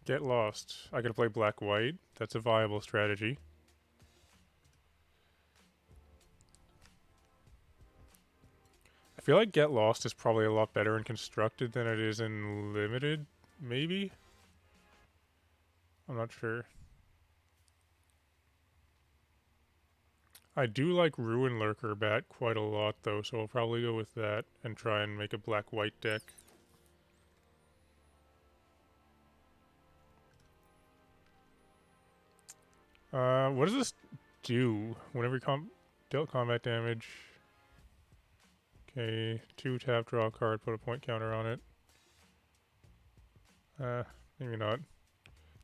Get lost. I gotta play black-white. That's a viable strategy. I feel like Get Lost is probably a lot better in Constructed than it is in Limited, maybe? I'm not sure. I do like Ruin Lurker Bat quite a lot though, so I'll probably go with that and try and make a black-white deck. What does this do? Whenever you dealt combat damage... Okay, 2 tap, draw a card, put a point counter on it. Maybe not.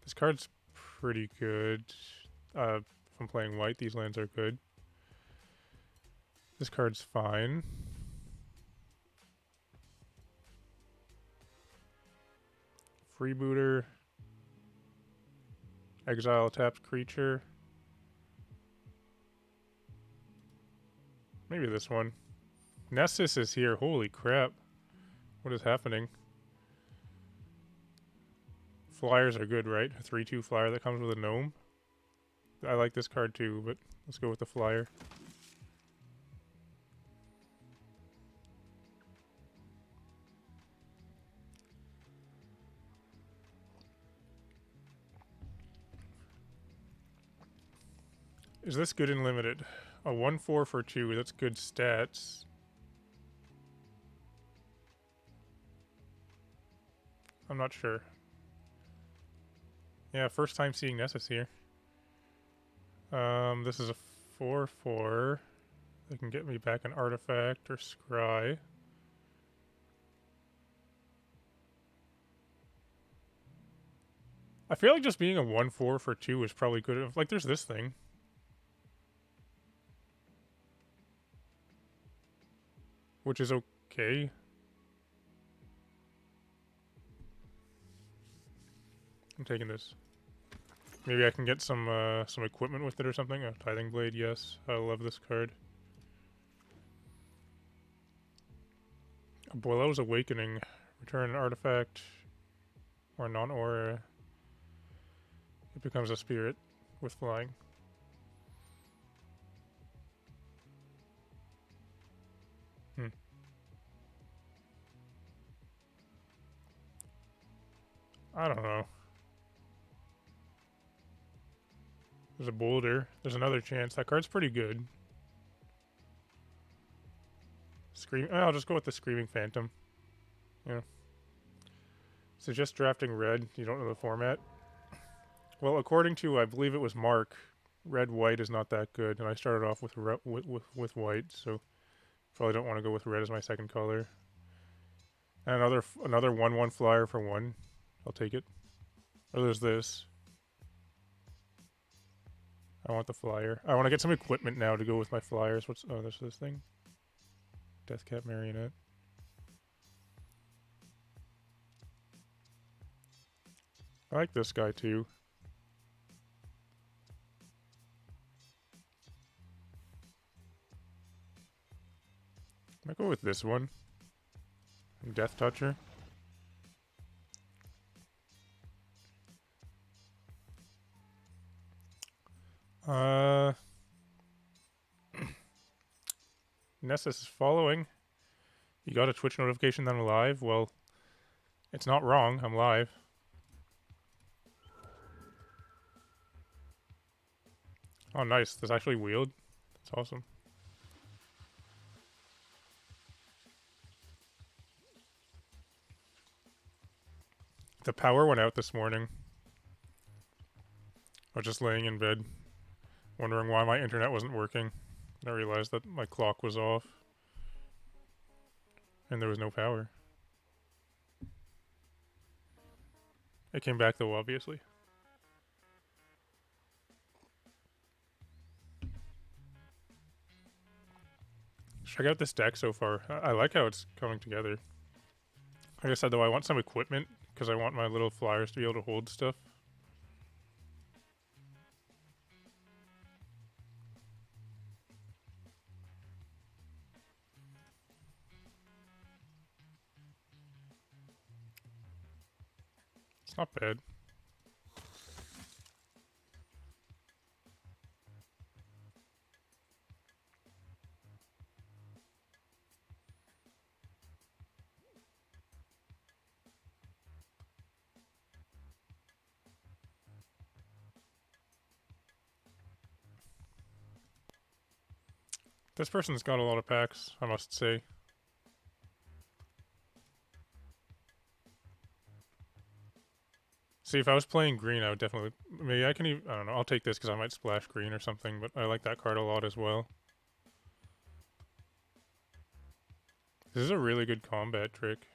This card's pretty good. If I'm playing white, these lands are good. This card's fine. Freebooter. Exile a tapped creature. Maybe this one. Nessus is here. Holy crap. What is happening? Flyers are good, right? A 3/2 flyer that comes with a gnome. I like this card too, but let's go with the flyer. Is this good in Limited? A 1/4 for 2. That's good stats. I'm not sure. Yeah, first time seeing Nessus here. This is a 4/4. They can get me back an artifact or scry. I feel like just being a 1/4 for 2 is probably good. Like, there's this thing. Which is okay. I'm taking this. Maybe I can get some equipment with it or something. A Tithing Blade, yes. I love this card. Boileau's Awakening. Return an artifact or non-aura. It becomes a spirit with flying. I don't know. There's a boulder. There's another chance. That card's pretty good. I'll just go with the Screaming Phantom. Yeah. So just drafting red. You don't know the format? Well, according to, I believe it was Mark, red-white is not that good, and I started off with white, so probably don't want to go with red as my second color. And another 1/1 flyer for 1. I'll take it. Or there's this. I want the flyer. I want to get some equipment now to go with my flyers. There's this thing. Deathcap Marionette. I like this guy too. I might go with this one. Death Toucher. Nessus is following. You got a Twitch notification that I'm live? Well, it's not wrong. I'm live. Oh, nice. There's actually wheeled. That's awesome. The power went out this morning. I was just laying in bed, wondering why my internet wasn't working. I realized that my clock was off. And there was no power. It came back though, obviously. Check out this deck so far. I like how it's coming together. Like I said though, I want some equipment because I want my little flyers to be able to hold stuff. It's not bad. This person's got a lot of packs, I must say. See, if I was playing green, I would definitely... Maybe I can even... I don't know, I'll take this because I might splash green or something, but I like that card a lot as well. This is a really good combat trick.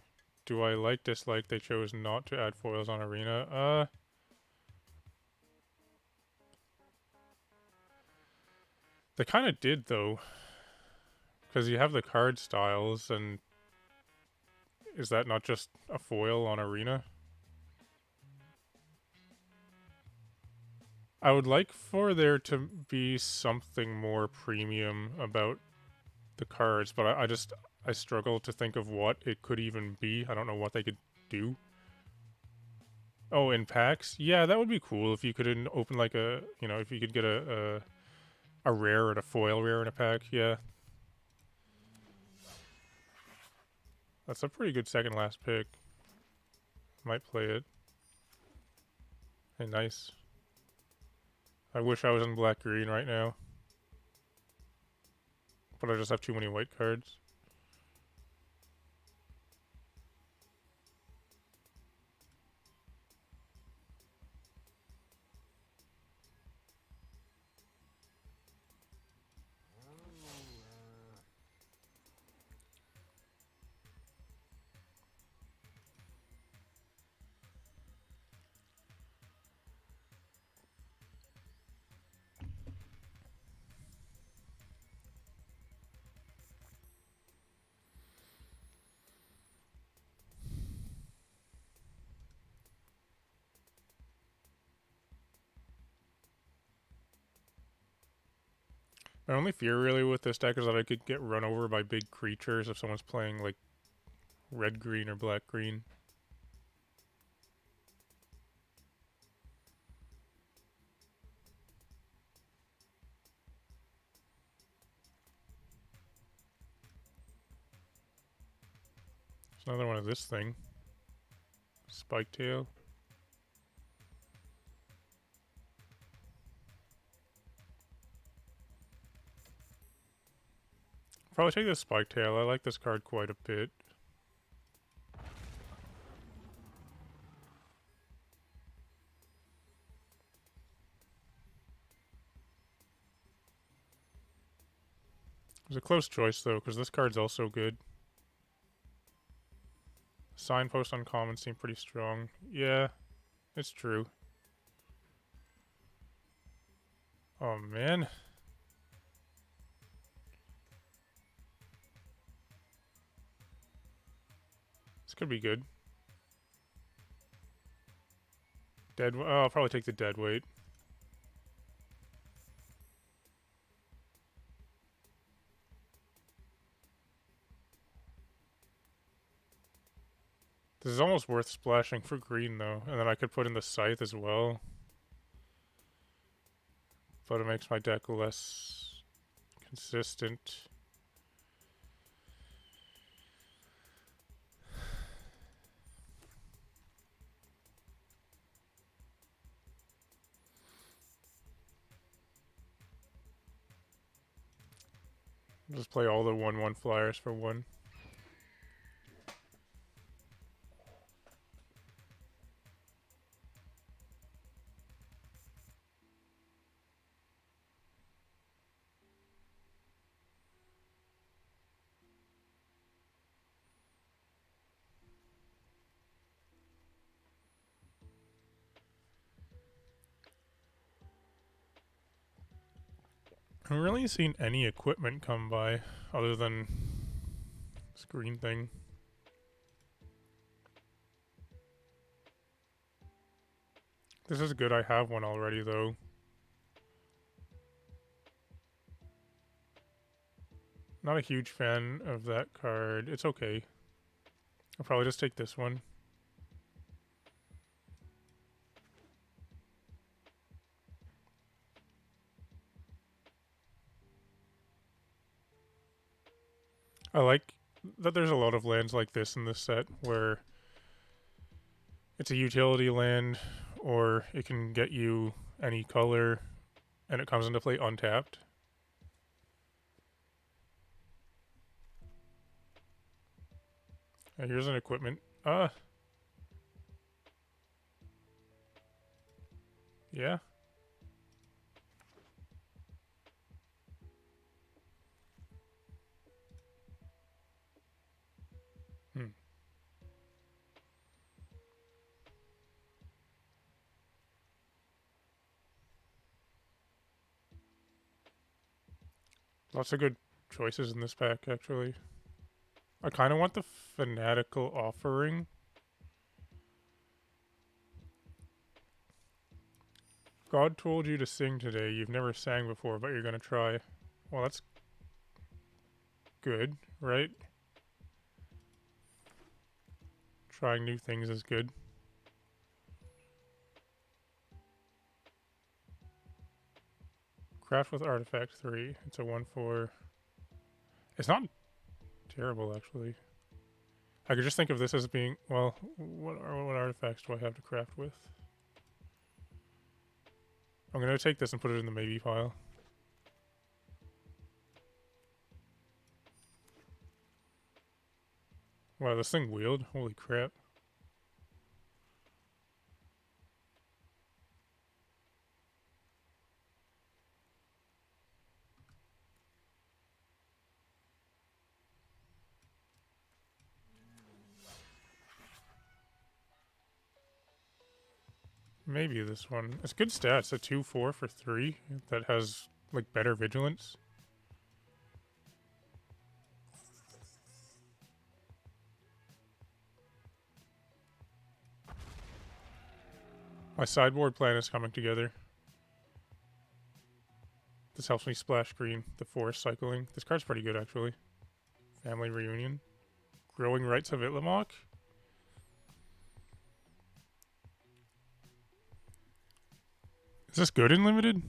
Do I like, dislike they chose not to add foils on Arena? They kind of did, though. Because you have the card styles, and... Is that not just a foil on Arena? I would like for there to be something more premium about the cards, but I struggle to think of what it could even be. I don't know what they could do. Oh, in packs? Yeah, that would be cool if you could open like a, you know, if you could get a rare and a foil rare in a pack. Yeah. That's a pretty good second last pick. Might play it. Hey, nice. I wish I was in black-green right now. But I just have too many white cards. My only fear really with this deck is that I could get run over by big creatures if someone's playing like red-green or black-green. There's another one of this thing. Spike tail. Probably take this spike tail. I like this card quite a bit. It was a close choice though, because this card's also good. Signpost uncommon seem pretty strong. Yeah, it's true. Oh man. This could be good. Dead. Oh, I'll probably take the dead weight. This is almost worth splashing for green though, and then I could put in the scythe as well. But it makes my deck less consistent. Just play all the 1/1 flyers for one. I haven't really seen any equipment come by other than this green thing. This is good. I have one already though. Not a huge fan of that card. It's okay. I'll probably just take this one. I like that there's a lot of lands like this in this set where it's a utility land or it can get you any color and it comes into play untapped. Here's an equipment. Yeah. Hmm. Lots of good choices in this pack, actually. I kind of want the fanatical offering. God told you to sing today. You've never sang before, but you're gonna try. Well, that's good, right? Trying new things is good. Craft with Artifact 3. It's a 1/4. It's not terrible, actually. I could just think of this as being, well, what artifacts do I have to craft with? I'm going to take this and put it in the maybe pile. Wow, this thing wheeled? Holy crap. Maybe this one. It's good stats. A 2/4 for 3 that has, like, better vigilance. My sideboard plan is coming together. This helps me splash green. The forest cycling. This card's pretty good, actually. Family reunion. Growing Rights of Itlamok. Is this good in limited?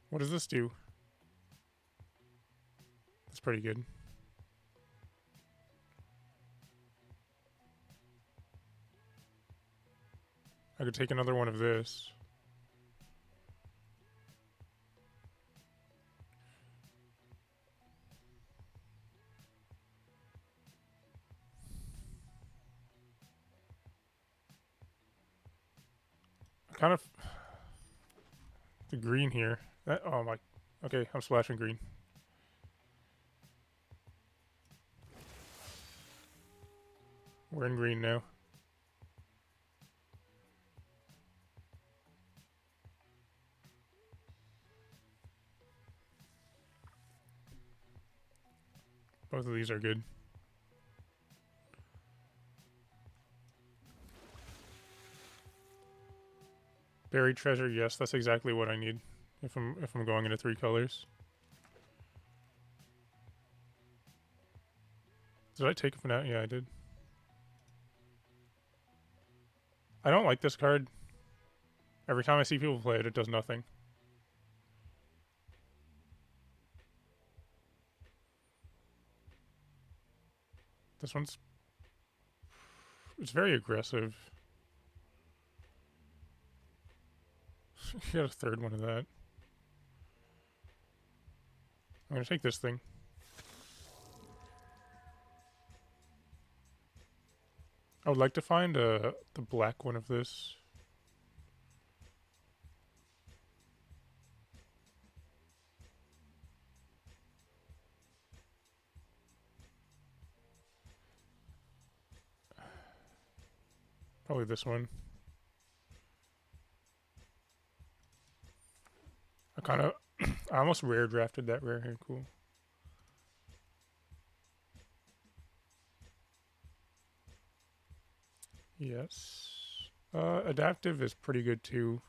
What does this do? That's pretty good. I could take another one of this. Kind of the green here. Oh my. Okay, I'm splashing green. We're in green now. Both of these are good. Buried treasure, yes, that's exactly what I need if I'm going into 3 colors. Did I take it from out? Yeah, I did. I don't like this card. Every time I see people play it, it does nothing. This one's... It's very aggressive. You got a third one of that. I'm gonna take this thing. I would like to find the black one of this. Probably this one. I almost rare drafted that rare here. Cool. Yes. Adaptive is pretty good too.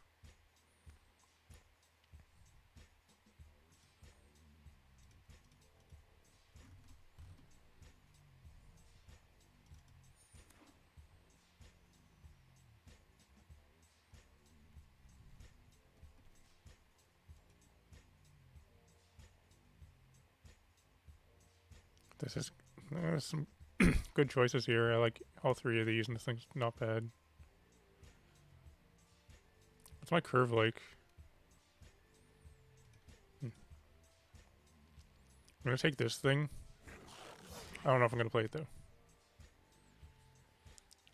This is some good choices here. I like all 3 of these, and this thing's not bad. What's my curve like? I'm gonna take this thing. I don't know if I'm gonna play it though.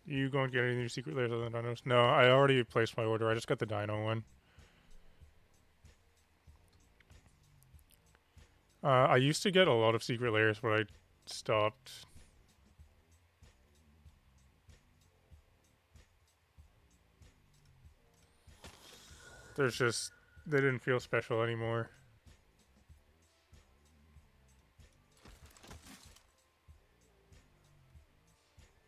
You going to get any new secret layers other than dinos? No, I already placed my order. I just got the dino one. I used to get a lot of secret layers, but I stopped. There's just, they didn't feel special anymore.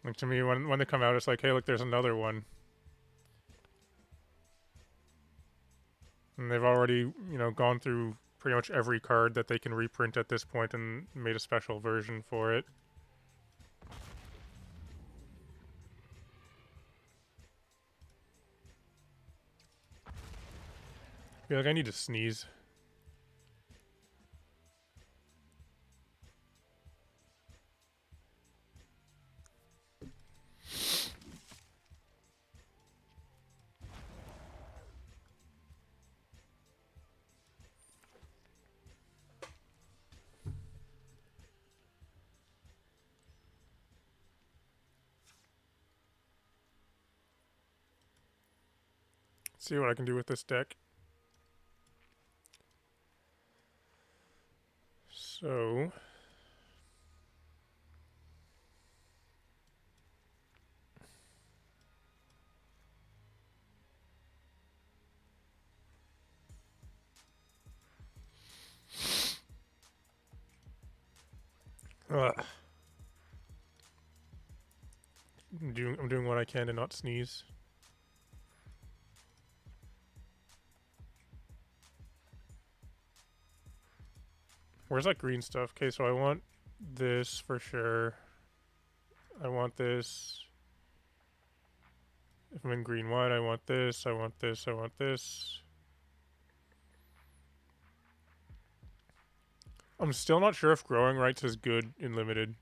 Like to me, when they come out, it's like, hey, look, there's another one. And they've already, you know, gone through pretty much every card that they can reprint at this point and made a special version for it. I feel like I need to sneeze. See what I can do with this deck. So, I'm doing what I can to not sneeze. Where's that green stuff? Okay, so I want this for sure. I want this. If I'm in green-white, I want this, I want this, I want this. I'm still not sure if growing rights is good in limited.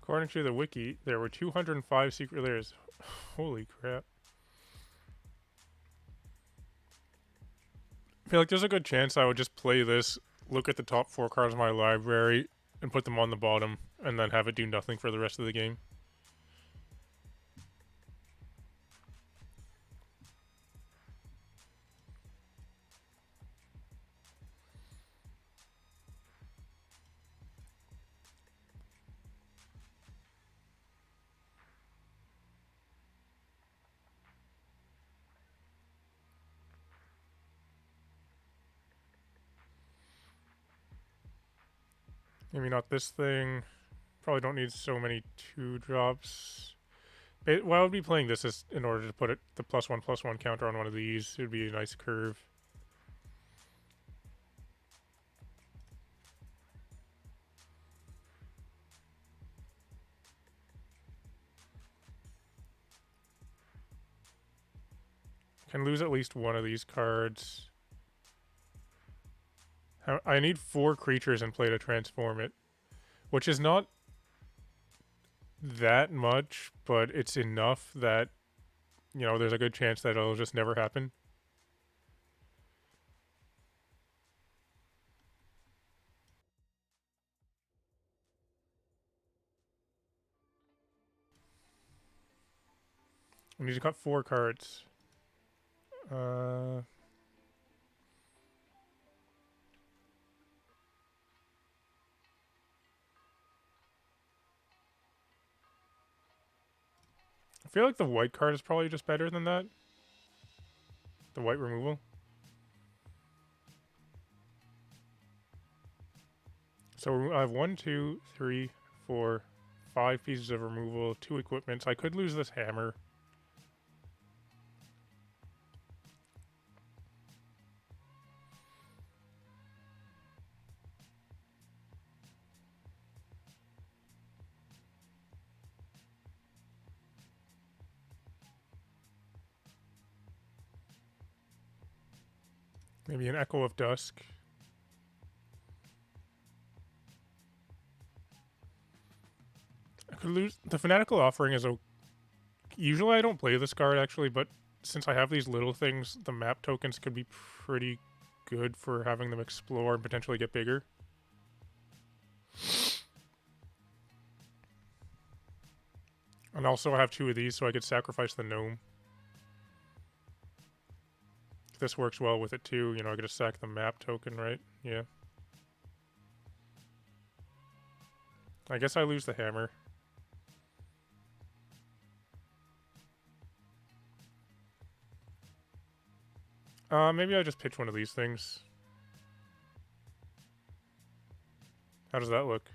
According to the wiki, there were 205 secret layers. Holy crap. I feel like there's a good chance I would just play this, look at the top 4 cards of my library, and put them on the bottom, and then have it do nothing for the rest of the game. Maybe not this thing. Probably don't need so many 2-drops. Well, I would be playing this is in order to put it the +1/+1 counter on one of these. It would be a nice curve. Can lose at least one of these cards. I need 4 creatures in play to transform it, which is not that much, but it's enough that, you know, there's a good chance that it'll just never happen. I need to cut 4 cards. I feel like the white card is probably just better than that. The white removal. So I have 1, 2, 3, 4, 5 pieces of removal, 2 equipments. I could lose this hammer. Maybe an Echo of Dusk. I could lose. The Fanatical Offering is a. Usually I don't play this card actually, but since I have these little things, the map tokens could be pretty good for having them explore and potentially get bigger. And also I have 2 of these, so I could sacrifice the gnome. This works well with it too. You know, I could just sack the map token, right? Yeah. I guess I lose the hammer. Maybe I just pitch one of these things. How does that look?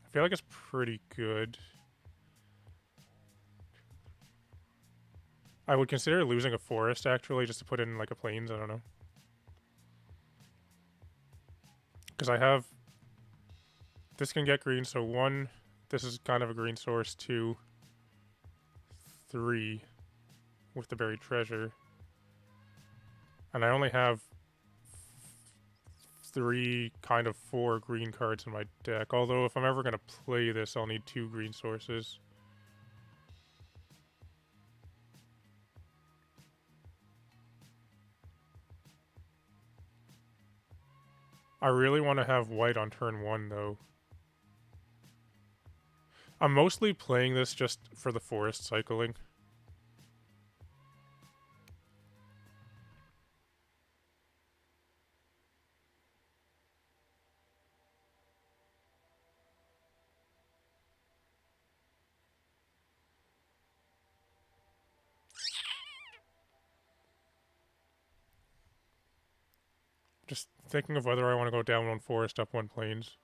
I feel like it's pretty good. I would consider losing a forest, actually, just to put in, like, a plains, I don't know. Because I have... This can get green, so 1... This is kind of a green source, 2... 3... With the buried treasure. And I only have 3, kind of 4 green cards in my deck. Although, if I'm ever going to play this, I'll need 2 green sources. I really want to have white on turn 1, though. I'm mostly playing this just for the forest cycling. Just thinking of whether I want to go down 1 forest, up 1 plains.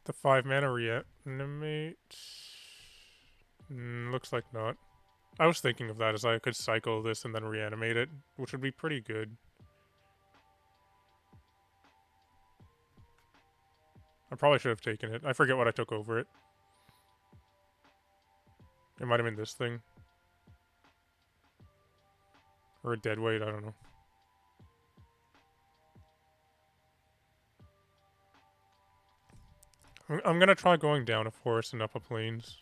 The 5 mana reanimate... looks like not. I was thinking of that as I could cycle this and then reanimate it, which would be pretty good. I probably should have taken it. I forget what I took over it. It might have been this thing. Or a deadweight, I don't know. I'm gonna try going down a forest and up a plains.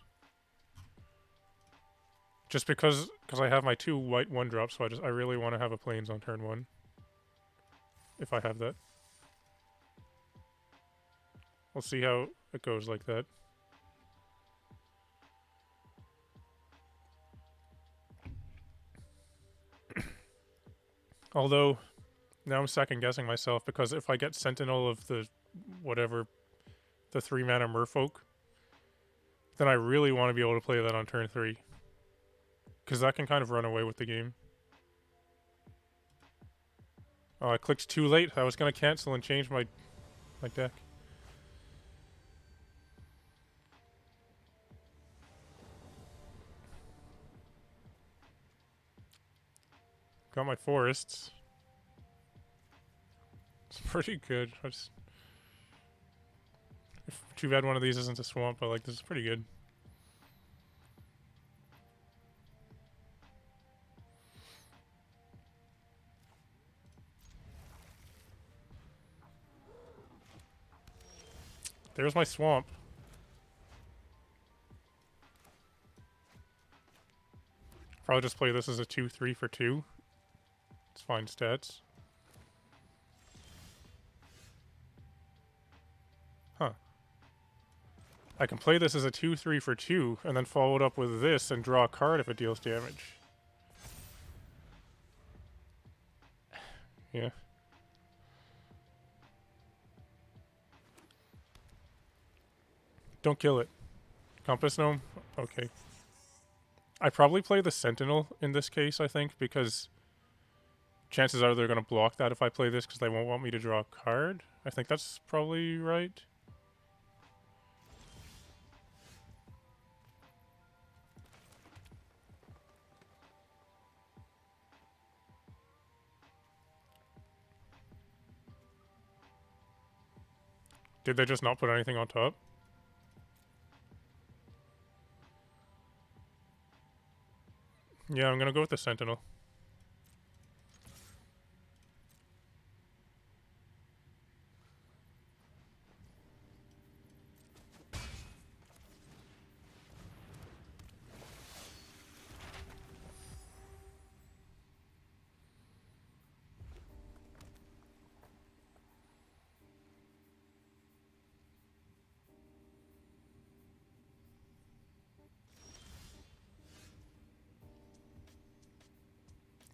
Just because I have my 2 white 1-drops, so I really want to have a plains on turn 1. If I have that. We'll see how it goes like that. Although, now I'm second guessing myself, because if I get Sentinel of the whatever, the 3 mana merfolk, then I really want to be able to play that on turn 3. Because that can kind of run away with the game. Oh, I clicked too late. I was going to cancel and change my deck. Got my forests. It's pretty good. Too bad one of these isn't a swamp, but like this is pretty good. There's my swamp. Probably just play this as a 2/3 for 2. It's fine stats. Huh. I can play this as a 2/3 for 2, and then follow it up with this and draw a card if it deals damage. Yeah. Don't kill it. Compass Gnome? Okay. I probably play the Sentinel in this case, I think, because chances are they're going to block that if I play this because they won't want me to draw a card. I think that's probably right. Did they just not put anything on top? Yeah, I'm gonna go with the Sentinel.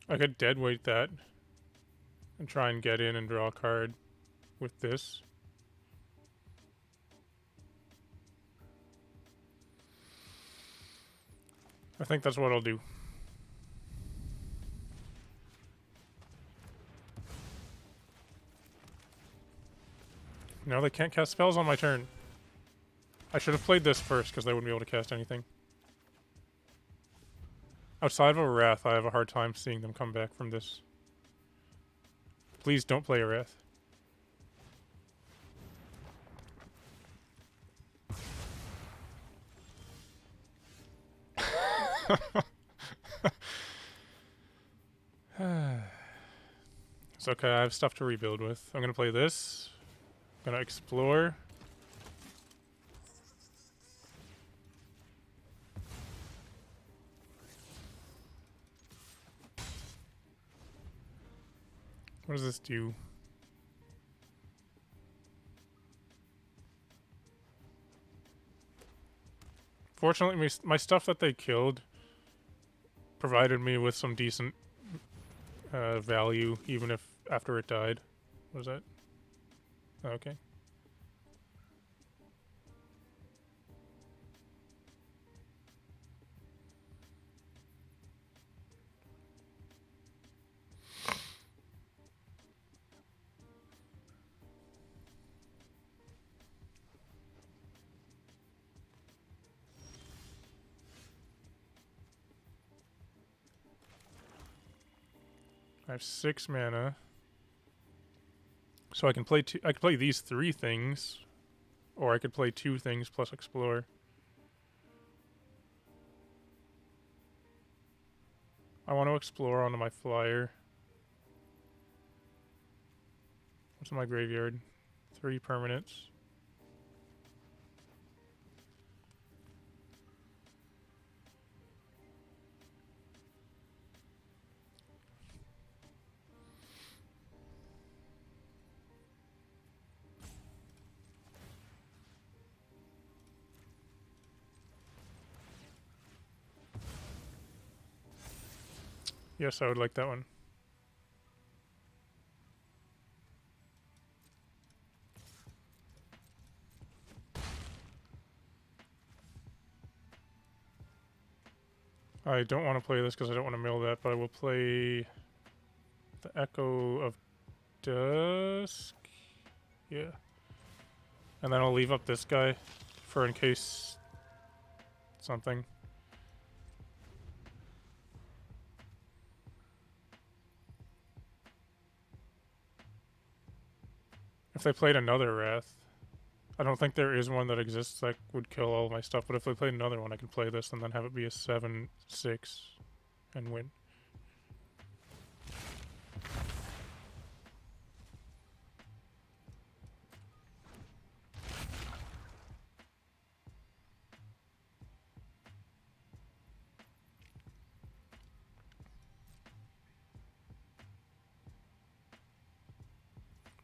I could deadweight that and try and get in and draw a card with this. I think that's what I'll do. No, they can't cast spells on my turn. I should have played this first because they wouldn't be able to cast anything. Outside of a Wrath, I have a hard time seeing them come back from this. Please don't play a Wrath. It's okay, I have stuff to rebuild with. I'm gonna play this. I'm gonna explore. What does this do? Fortunately, my stuff that they killed provided me with some decent value, even if after it died. What is that? Oh, okay. I have 6 mana. So I can play I could play these 3 things, or I could play 2 things plus explore. I want to explore onto my flyer. What's in my graveyard? 3 permanents. Yes, I would like that one. I don't want to play this because I don't want to mill that, but I will play the Echo of Dusk. Yeah. And then I'll leave up this guy for in case something. If they played another Wrath, I don't think there is one that exists that would kill all my stuff, but if they played another one, I could play this and then have it be a 7/6 and win.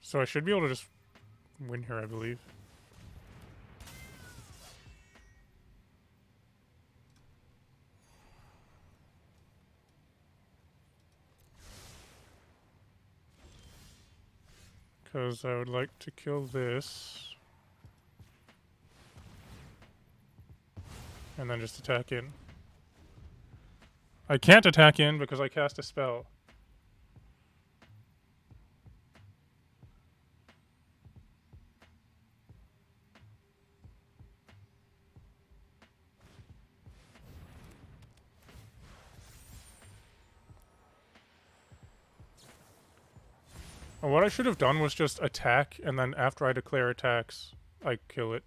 So I should be able to just win here, I believe. Because I would like to kill this. And then just attack in. I can't attack in because I cast a spell. What I should have done was just attack, and then after I declare attacks, I kill it.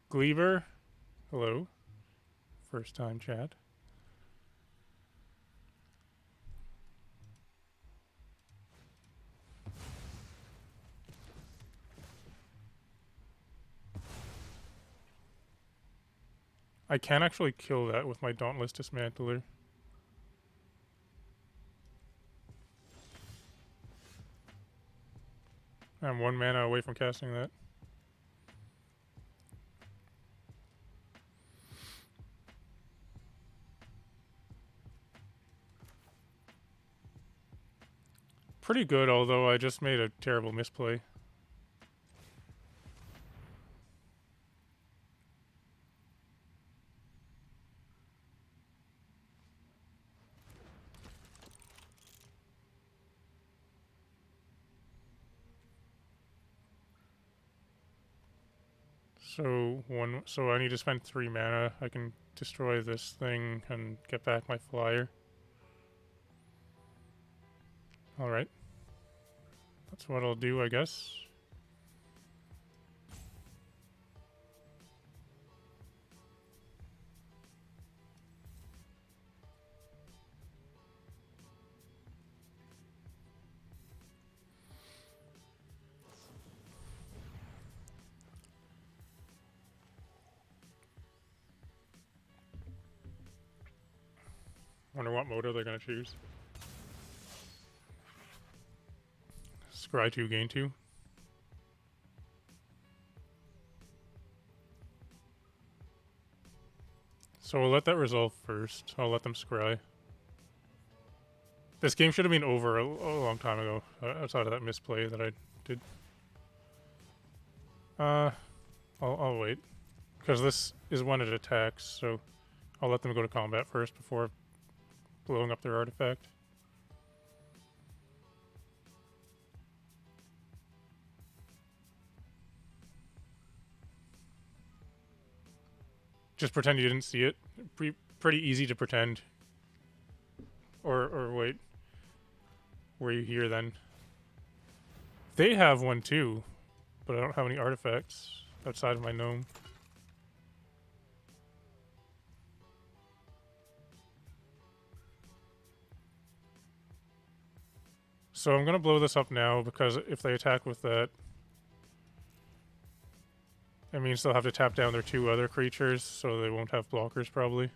Gleaver, hello. First time chat. I can actually kill that with my Dauntless Dismantler. I'm 1 mana away from casting that. Pretty good, although I just made a terrible misplay. So I need to spend 3 mana. I can destroy this thing and get back my flyer. Alright. That's what I'll do, I guess. Wonder what moto they're gonna choose. Scry 2, gain 2. So we'll let that resolve first. I'll let them scry. This game should have been over a long time ago, outside of that misplay that I did. I'll wait. Because this is when it attacks, so I'll let them go to combat first before blowing up their artifact. Just pretend you didn't see it. Pretty easy to pretend. Or wait. Were you here then? They have one too, but I don't have any artifacts outside of my gnome. So I'm gonna blow this up now because if they attack with that, it means they'll have to tap down their 2 other creatures, so they won't have blockers probably.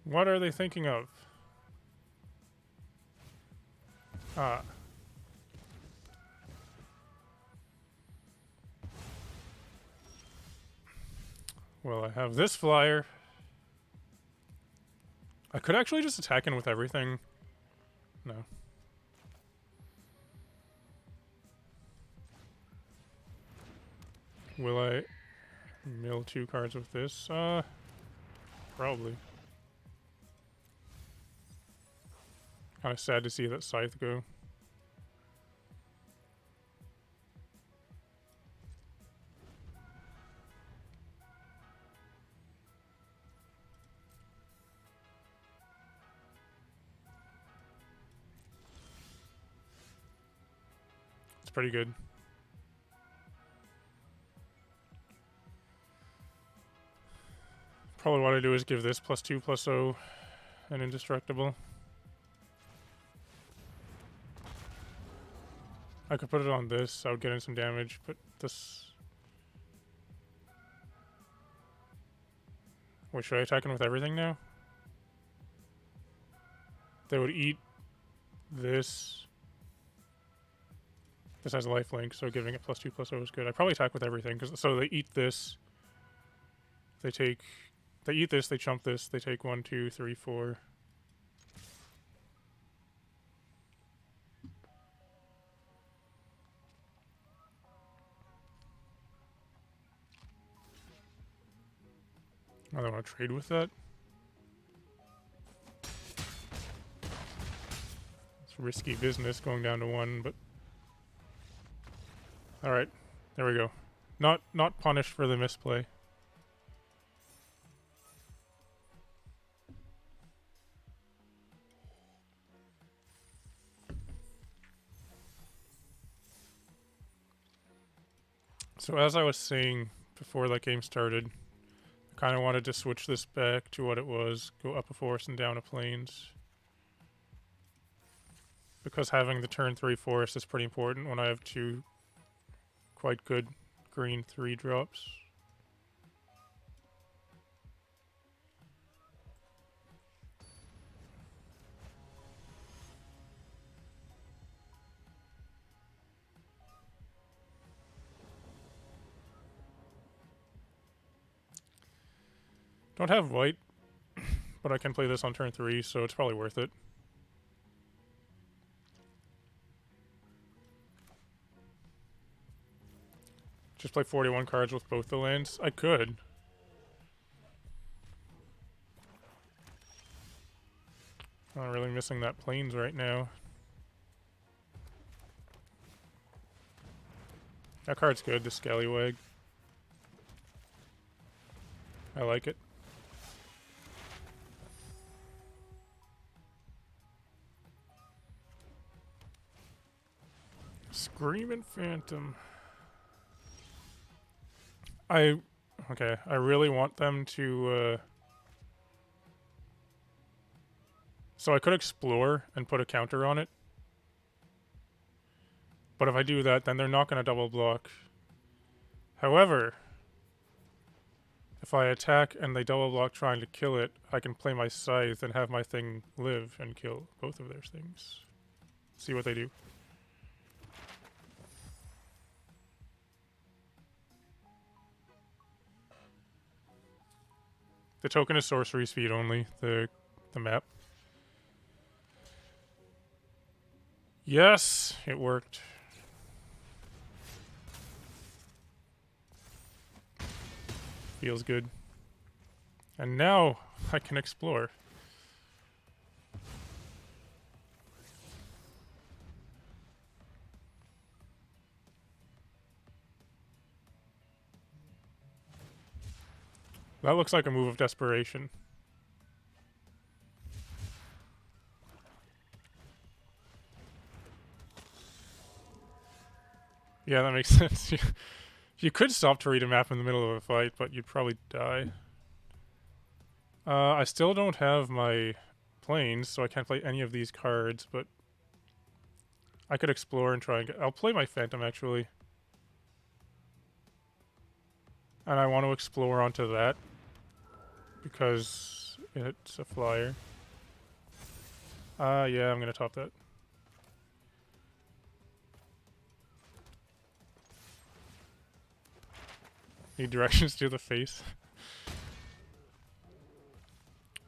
What are they thinking of? Ah. Well, I have this flyer. I could actually just attack in with everything. No. Will I mill 2 cards with this? Probably. Kind of sad to see that Scythe go. It's pretty good. Probably what I do is give this +2/+0 an indestructible. I could put it on this, I would get in some damage, but this... Wait, should I attack him with everything now? They would eat this. This has lifelink, so giving it +2/+0 is good. I probably attack with everything, so they eat this. They eat this, they chump this, they take 1, 2, 3, 4. I don't want to trade with that. It's risky business going down to 1, but... Alright, there we go. Not punished for the misplay. So as I was saying before that game started, I kind of wanted to switch this back to what it was, go up a forest and down a plains. Because having the turn 3 forest is pretty important when I have 2 quite good green 3 drops. Don't have white, but I can play this on turn 3, so it's probably worth it. Just play 41 cards with both the lands? I could. I'm really missing that plains right now. That card's good, the Scallywag. I like it. Screaming Phantom. Okay, I really want them to, so I could explore and put a counter on it. But if I do that, then they're not going to double block. However, if I attack and they double block trying to kill it, I can play my Scythe and have my thing live and kill both of their things. See what they do. The token is sorcery speed only, the map. Yes, it worked. Feels good. And now I can explore. That looks like a move of desperation. Yeah, that makes sense. You could stop to read a map in the middle of a fight, but you'd probably die. I still don't have my planes, so I can't play any of these cards, but I could explore and try and get... I'll play my Phantom, actually. And I want to explore onto that, because it's a flyer. Yeah, I'm gonna top that. Need directions to the face.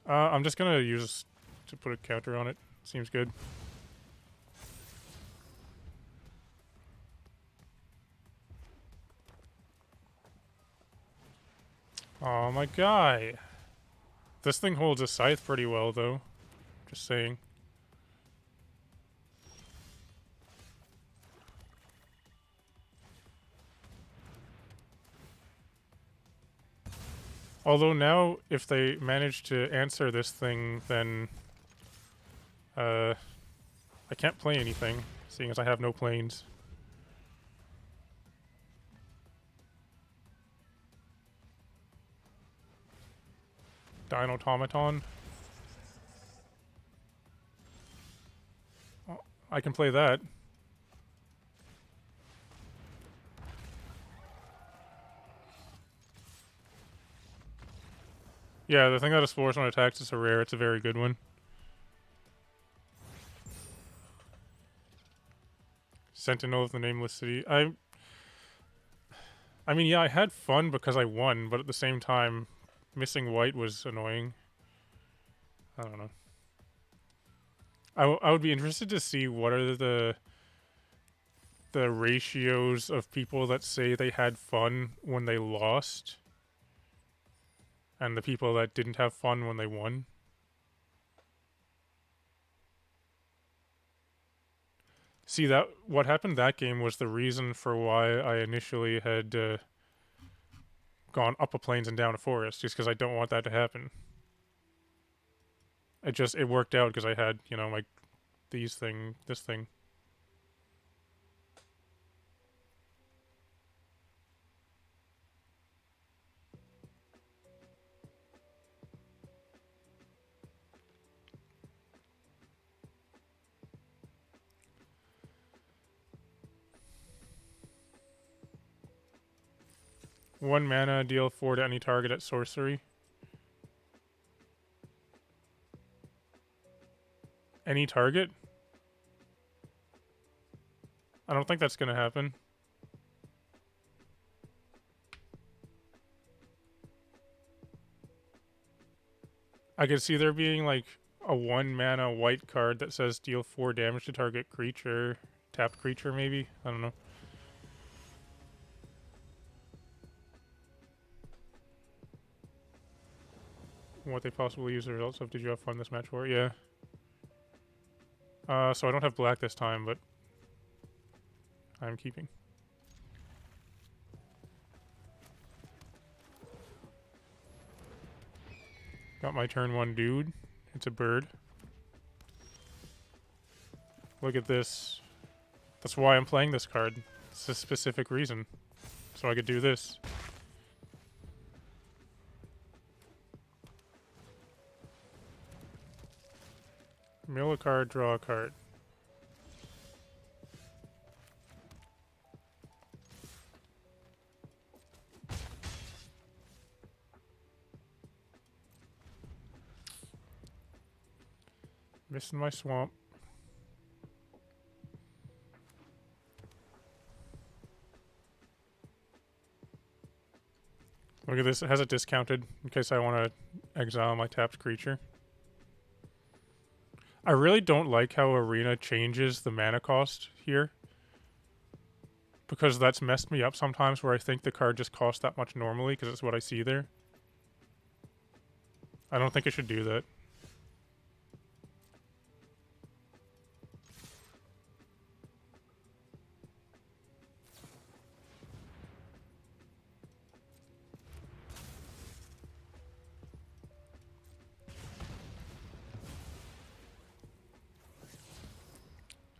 I'm just gonna use to put a counter on it. Seems good. Oh, my guy. This thing holds a Scythe pretty well, though. Just saying. Although now, if they manage to answer this thing, then... I can't play anything, seeing as I have no planes. Dino Automaton. Oh, I can play that. Yeah, the thing that explores when it attacks is a rare. It's a very good one. Sentinel of the Nameless City. I mean, yeah, I had fun because I won, but at the same time, missing white was annoying. I don't know. I would be interested to see what are the ratios of people that say they had fun when they lost and the people that didn't have fun when they won. See, that what happened that game was the reason for why I initially had gone up a plains and down a forest, just because I don't want that to happen. It worked out because I had, you know, like this thing. One mana, deal 4 to any target at sorcery. Any target? I don't think that's gonna happen. I could see there being like a 1 mana white card that says deal 4 damage to target creature. Tapped creature, maybe? I don't know. What they possibly use the results of. Did you have fun this match for? Yeah. So I don't have black this time, but I'm keeping. Got my turn 1 dude. It's a bird. Look at this. That's why I'm playing this card. It's a specific reason. So I could do this. Mill a card, draw a card. Missing my swamp. Look at this. It has it discounted in case I want to exile my tapped creature. I really don't like how Arena changes the mana cost here, because that's messed me up sometimes where I think the card just costs that much normally because it's what I see there. I don't think it should do that.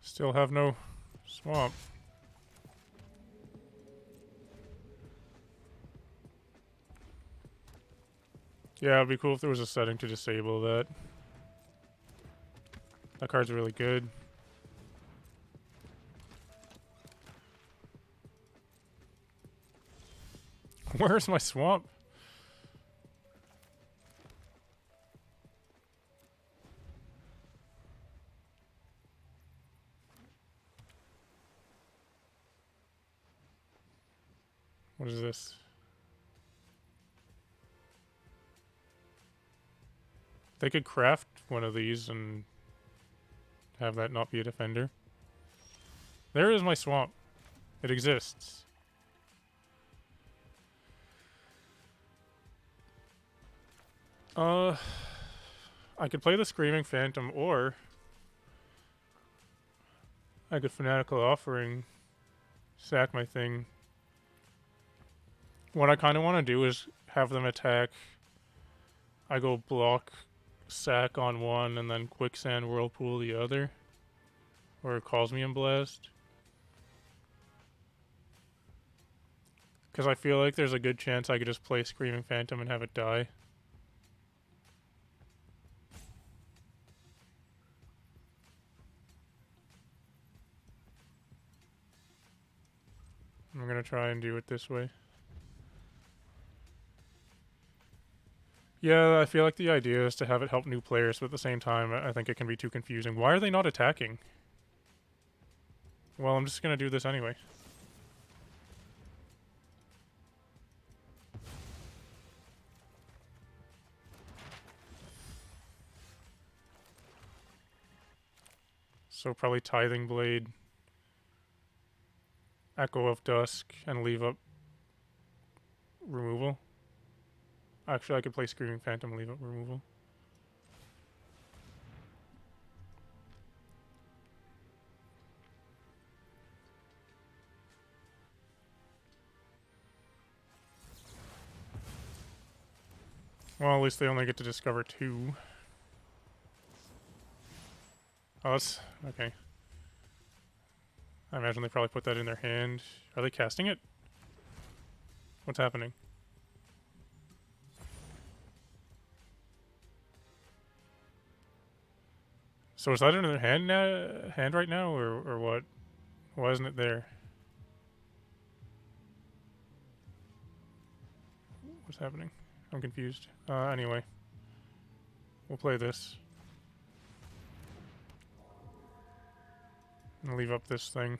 Still have no swamp. Yeah, it'd be cool if there was a setting to disable that. That card's really good. Where's my swamp? What is this? They could craft one of these and have that not be a defender. There is my swamp. It exists. I could play the Screaming Phantom, or I could Fanatical Offering, sack my thing. What I kind of want to do is have them attack. I go block, sack on one, and then Quicksand Whirlpool the other. Or Cosmium Blast. Because I feel like there's a good chance I could just play Screaming Phantom and have it die. I'm going to try and do it this way. Yeah, I feel like the idea is to have it help new players, but at the same time, I think it can be too confusing. Why are they not attacking? Well, I'm just gonna do this anyway. So probably Tithing Blade, Echo of Dusk, and leave up removal. Actually, I could play Screaming Phantom and leave up removal. Well, at least they only get to discover 2. Oh, that's... okay. I imagine they probably put that in their hand. Are they casting it? What's happening? So is that in their hand now, hand right now, or what? Why isn't it there? What's happening? I'm confused. Anyway. We'll play this. And leave up this thing.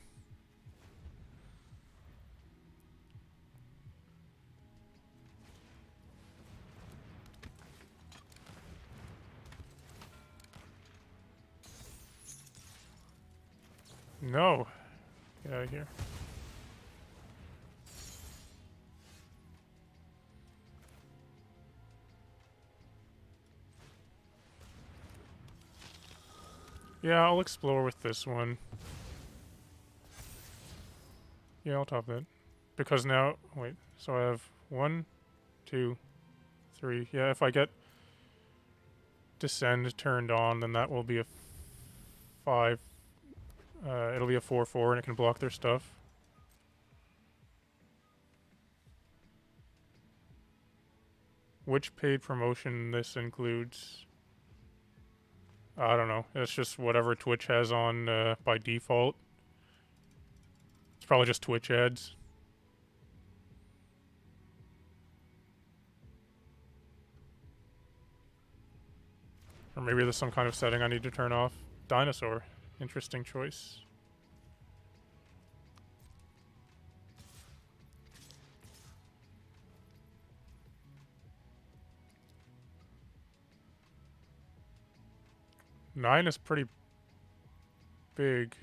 No! Get out of here. Yeah, I'll explore with this one. Yeah, I'll top that. Because now... wait. So I have 1, 2, 3. Yeah, if I get Descend turned on, then that will be a 5. It'll be a 4/4 and it can block their stuff. Which paid promotion this includes? I don't know. It's just whatever Twitch has on by default. It's probably just Twitch ads. Or maybe there's some kind of setting I need to turn off. Dinosaur. Interesting choice. Nine is pretty big.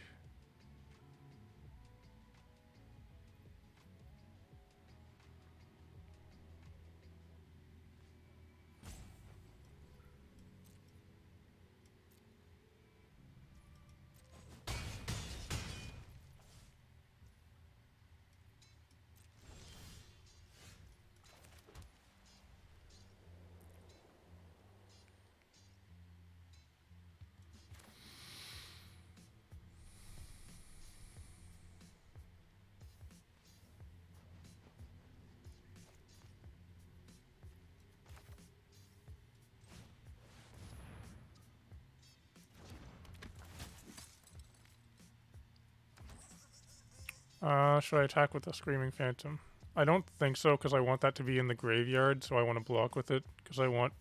Should I attack with the Screaming Phantom? I don't think so, because I want that to be in the graveyard, so I want to block with it, because I want...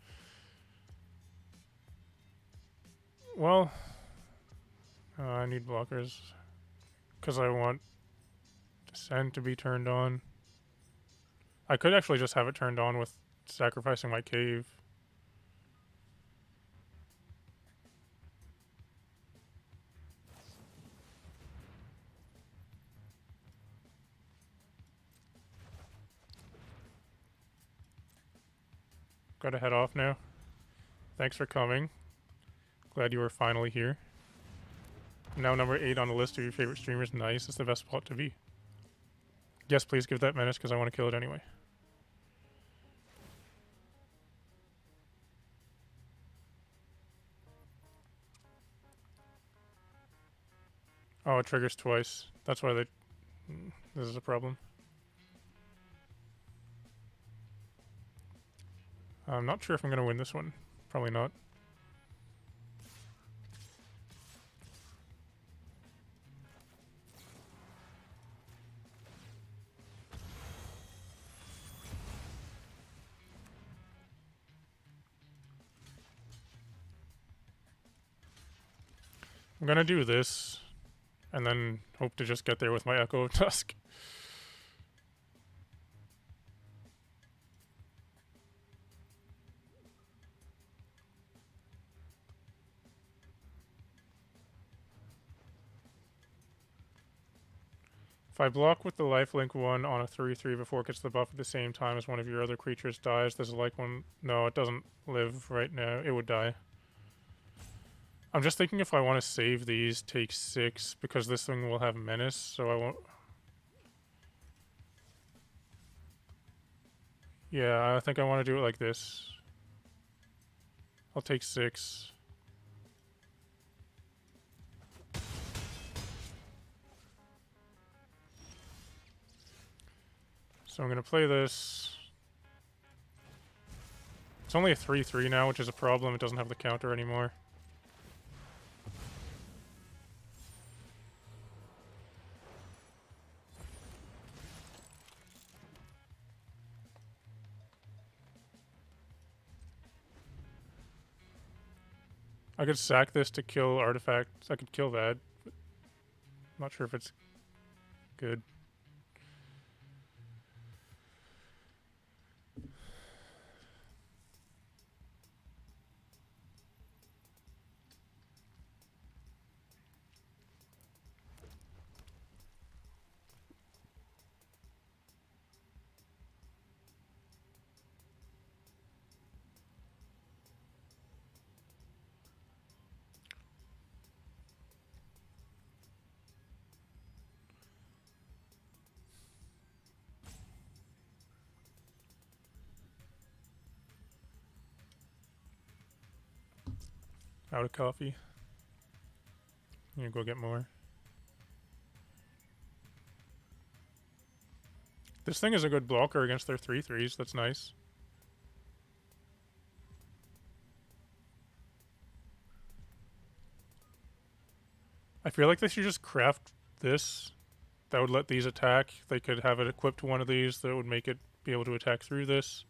well... I need blockers, because I want Descent to be turned on. I could actually just have it turned on with sacrificing my cave. Gotta head off now. Thanks for coming. Glad you were finally here. Now number 8 on the list of your favorite streamers. Nice, it's the best spot to be. Yes, please give that menace, because I want to kill it anyway. Oh, it triggers twice. That's why they... this is a problem. I'm not sure if I'm going to win this one. Probably not. I'm gonna do this, and then hope to just get there with my Echo Tusk. If I block with the lifelink 1 on a 3/3 before it gets the buff at the same time as one of your other creatures dies, does it like one? No, it doesn't live right now. It would die. I'm just thinking if I want to save these, take 6, because this thing will have Menace, so I won't... Yeah, I think I want to do it like this. I'll take 6. So I'm going to play this. It's only a 3/3 now, which is a problem. It doesn't have the counter anymore. I could sack this to kill artifacts. I could kill that. But I'm not sure if it's good. Out of coffee. I'm gonna go get more. This thing is a good blocker against their 3/3s. That's nice. I feel like they should just craft this. That would let these attack. They could have it equipped to one of these that would make it be able to attack through this.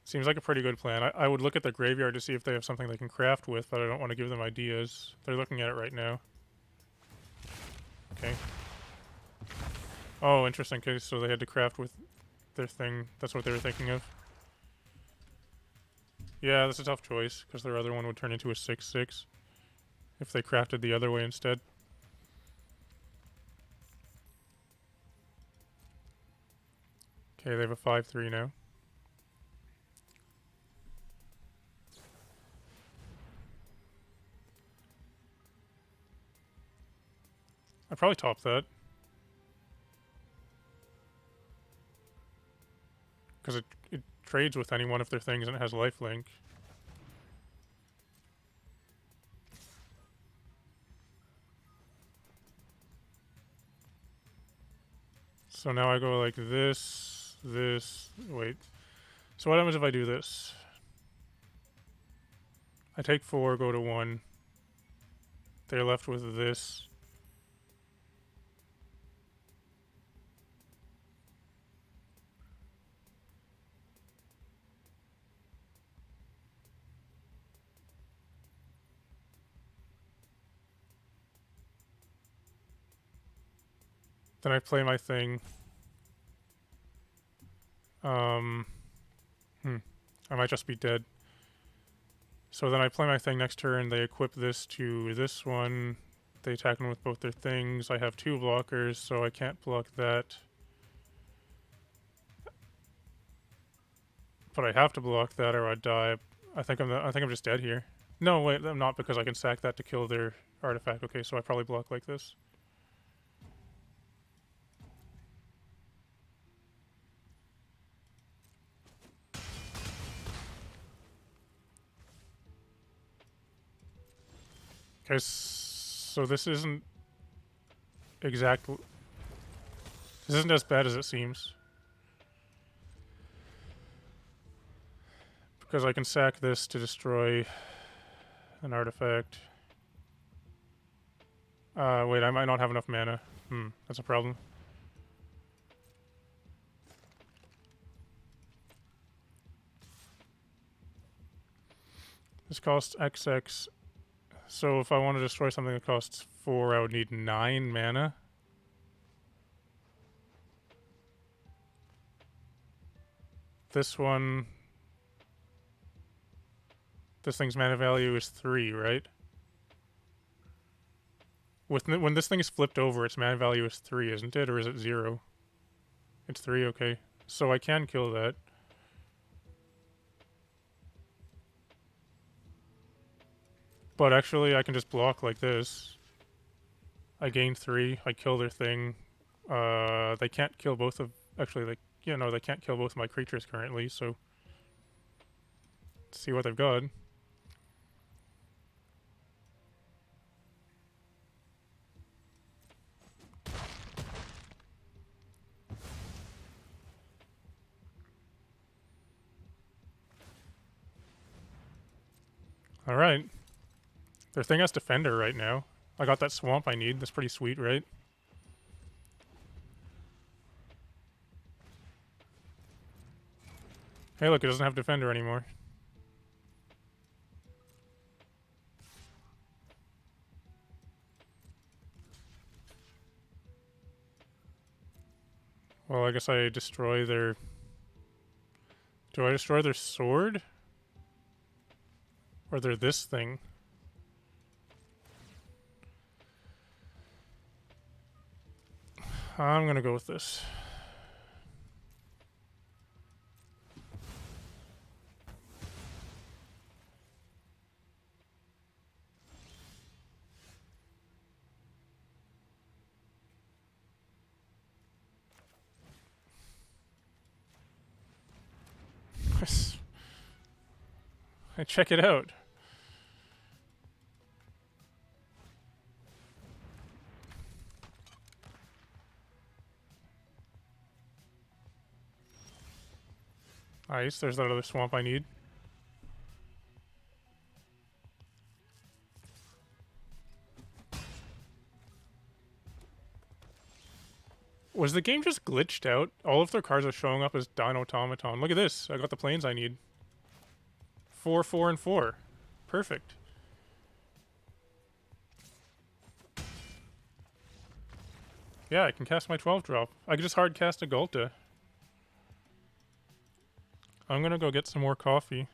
Seems like a pretty good plan. I would look at the graveyard to see if they have something they can craft with, but I don't want to give them ideas. They're looking at it right now. Okay. Oh, interesting. Okay, so they had to craft with their thing. That's what they were thinking of. Yeah, that's a tough choice, because their other one would turn into a 6/6 if they crafted the other way instead. Okay, they have a 5/3 now. I'd probably top that. Because it trades with any one of their things and it has lifelink. So now I go like this, wait. So what happens if I do this? I take 4, go to 1. They're left with this. Then I play my thing. I might just be dead. So then I play my thing next turn. They equip this to this one. They attack them with both their things. I have 2 blockers, so I can't block that. But I have to block that or I'd die. I think I'm just dead here. No, wait, I'm not, because I can sack that to kill their artifact. Okay, so I probably block like this. Okay, so this isn't exactly... This isn't as bad as it seems. Because I can sack this to destroy an artifact. Wait, I might not have enough mana. That's a problem. This costs XX So if I want to destroy something that costs 4, I would need 9 mana. This one... This thing's mana value is 3, right? When this thing is flipped over, its mana value is 3, isn't it? Or is it 0? It's 3, okay. So I can kill that. But actually, I can just block like this. I gain 3, I kill their thing. They can't kill both of... Actually, they can't kill both of my creatures currently, so... Let's see what they've got. Alright. Their thing has Defender right now. I got that swamp I need. That's pretty sweet, right? Hey, look, it doesn't have Defender anymore. Well, I guess I destroy their... Do I destroy their sword? Or their this thing? I'm gonna go with this. Check it out. Nice, there's that other swamp I need. Was the game just glitched out? All of their cards are showing up as Dino Automaton. Look at this. I got the planes I need. 4, 4, and 4. Perfect. Yeah, I can cast my 12 drop. I can just hard cast a Gulta. I'm gonna go get some more coffee.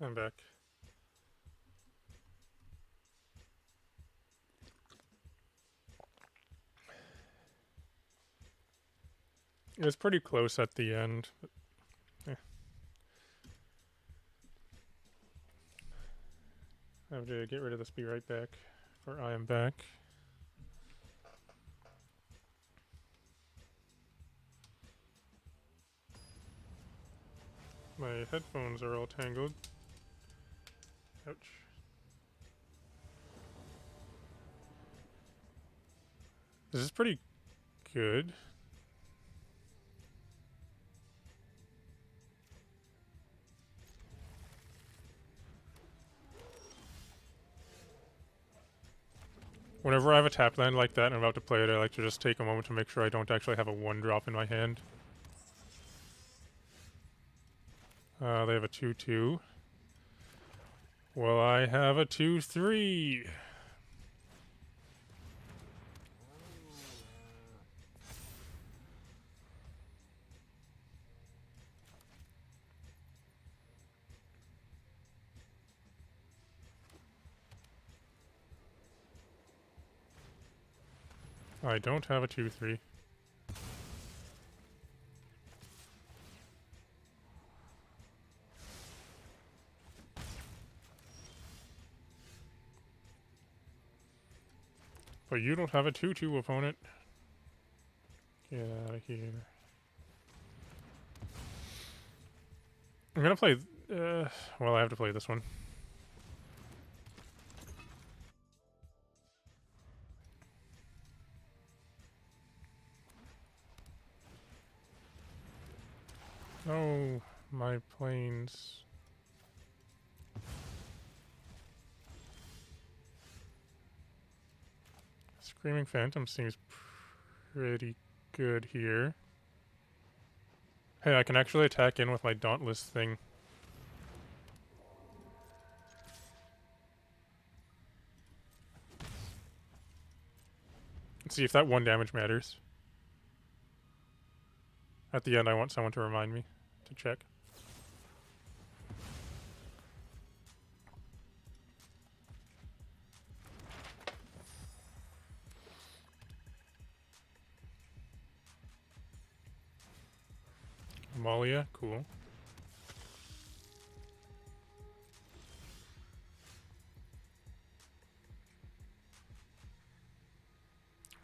I'm back. It was pretty close at the end. But, yeah. I have to get rid of this, be right back. For I am back. My headphones are all tangled. Ouch. This is pretty good. Whenever I have a tap land like that and I'm about to play it, I like to just take a moment to make sure I don't actually have a 1-drop in my hand. They have a 2/2. Well, I have a 2/3. I don't have a 2/3. But you don't have a 2/2, opponent. Get out of here. I'm gonna play... well, I have to play this one. Oh, my planes. Screaming Phantom seems pretty good here. Hey, I can actually attack in with my Dauntless thing. Let's see if that 1 damage matters. At the end, I want someone to remind me to check. Amalia, cool.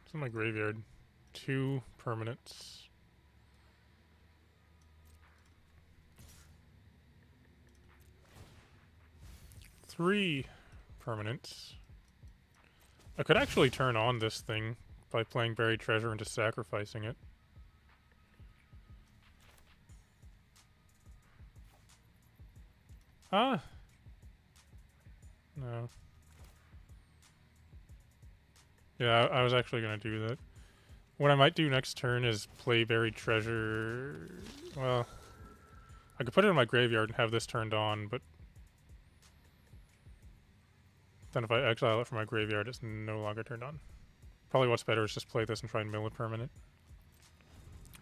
What's in my graveyard? 2 permanents. 3 permanents. I could actually turn on this thing by playing Buried Treasure and just sacrificing it. Ah! No. Yeah, I was actually going to do that. What I might do next turn is play Buried Treasure... Well, I could put it in my graveyard and have this turned on, but... then if I exile it from my graveyard, it's no longer turned on. Probably what's better is just play this and try and mill a permanent.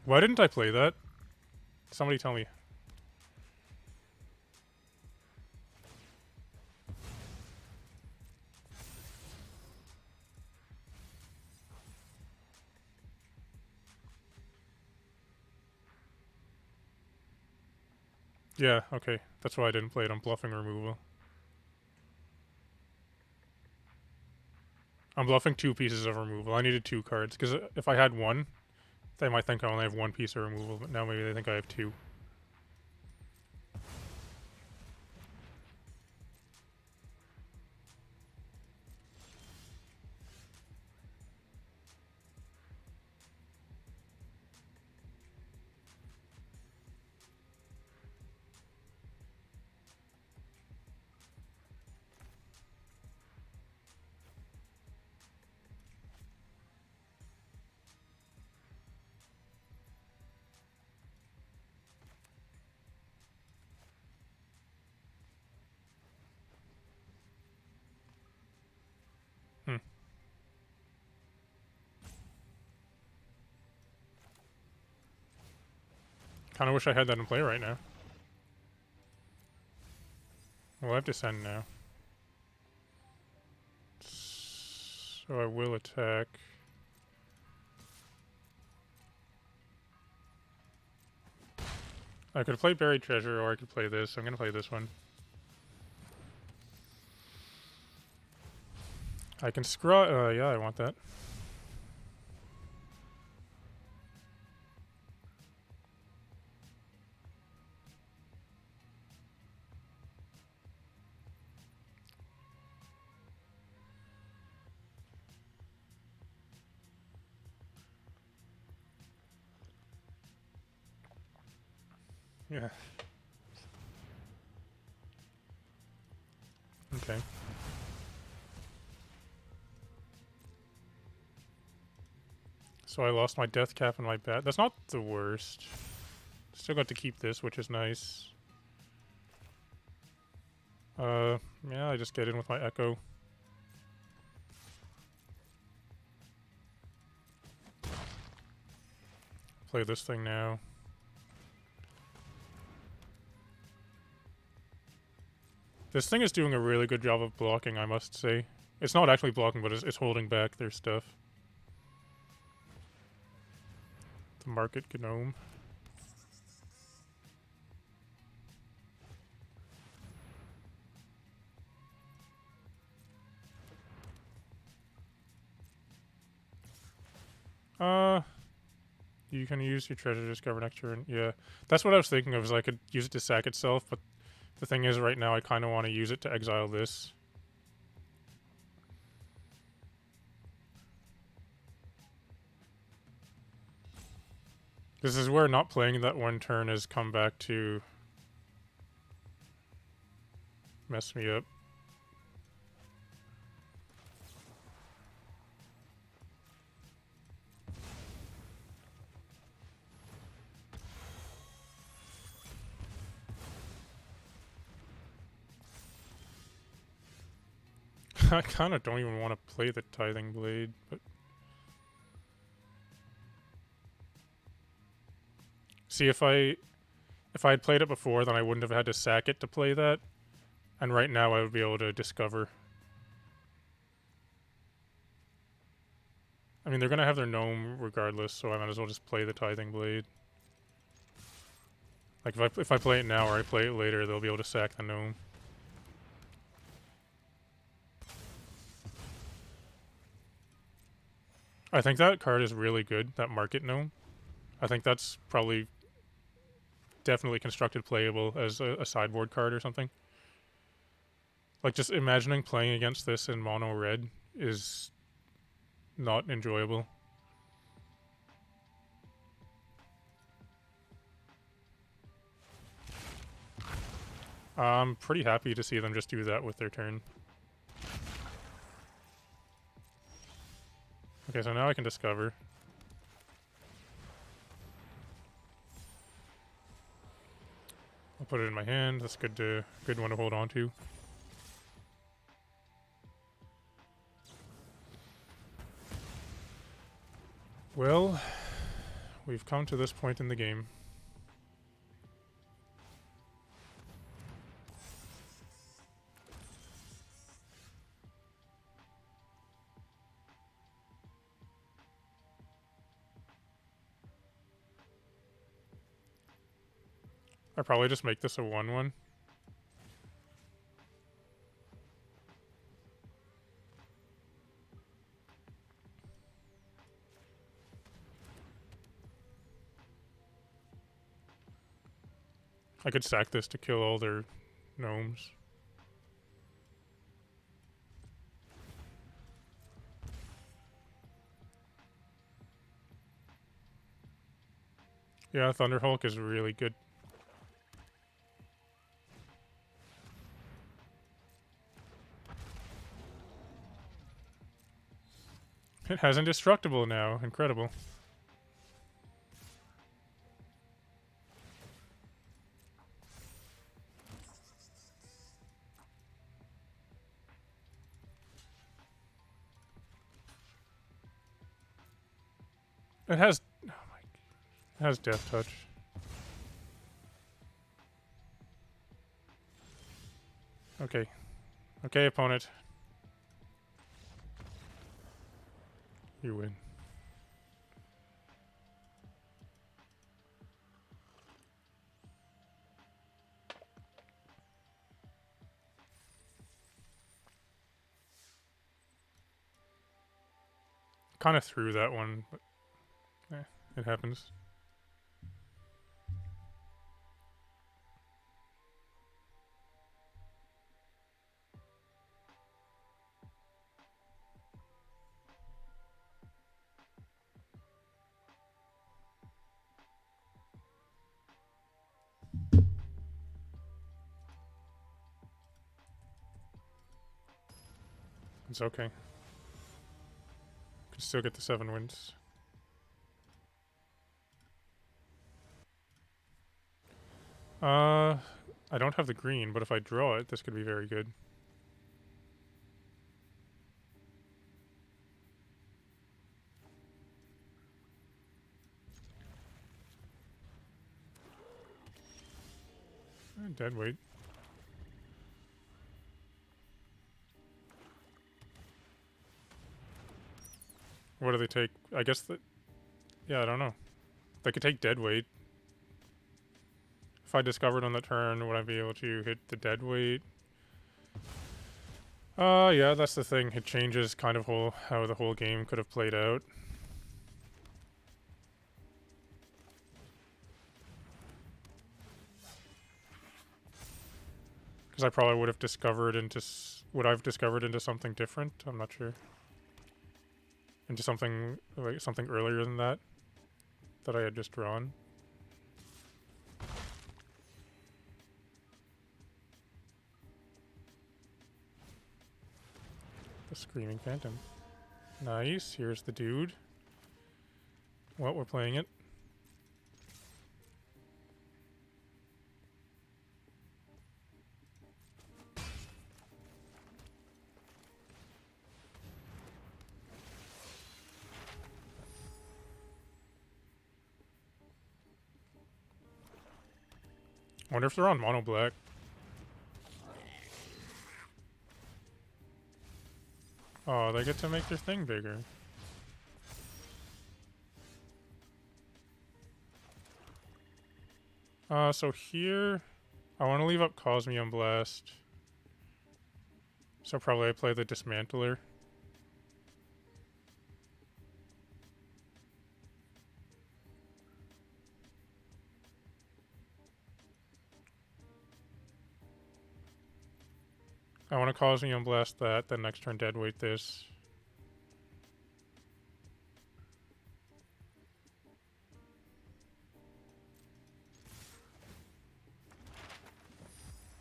Why didn't I play that? Somebody tell me. Yeah, okay. That's why I didn't play it. I'm bluffing removal. I'm bluffing 2 pieces of removal. I needed 2 cards, because if I had 1, they might think I only have 1 piece of removal, but now maybe they think I have 2. Hmm. Kinda wish I had that in play right now. Well, I have to send now. So I will attack. I could play Buried Treasure, or I could play this. I'm gonna play this one. I can scrawl. Yeah, I want that. Yeah. Okay. So I lost my death cap and my bat. That's not the worst. Still got to keep this, which is nice. Yeah, I just get in with my echo. Play this thing now. This thing is doing a really good job of blocking, I must say. It's not actually blocking, but it's holding back their stuff. The market gnome. You can use your treasure to discover next turn. Yeah, that's what I was thinking of, is I could use it to sack itself, but the thing is right now I kind of want to use it to exile this. This is where not playing that one turn has come back to mess me up. I kind of don't even want to play the Tithing Blade, but... See, if I had played it before, then I wouldn't have had to sack it to play that. And right now I would be able to discover. I mean, they're going to have their gnome regardless, so I might as well just play the Tithing Blade. Like, if I play it now or I play it later, they'll be able to sack the gnome. I think that card is really good, that Market Gnome. I think that's probably definitely constructed playable as a sideboard card or something. Like, just imagining playing against this in mono red is not enjoyable. I'm pretty happy to see them just do that with their turn. Okay, so now I can discover. I'll put it in my hand. That's good one to hold on to. Well, we've come to this point in the game. I'll probably just make this a 1/1. I could sack this to kill all their gnomes. Yeah, Thunderhulk is really good. It has Indestructible now. Incredible. It has... Oh my... It has Death Touch. Okay. Okay, opponent. You win. Kind of threw that one, but it happens. It's okay. Can still get the 7 wins. I don't have the green, but if I draw it, this could be very good. Dead weight. What do they take? I guess that... Yeah, I don't know. They could take dead weight. If I discovered on the turn, would I be able to hit the dead weight? Yeah, that's the thing. It changes kind of how the whole game could have played out. Because I probably would have discovered into... Would I have discovered into something different? I'm not sure. Into something, like, something earlier than that I had just drawn. The Screaming Phantom. Nice, here's the dude. Well, we're playing it. I wonder if they're on mono black. Oh, they get to make their thing bigger. So here, I want to leave up Cosmium Blast. So probably I play the Dismantler. I want to Cosmium Blast that, then next turn Deadweight this.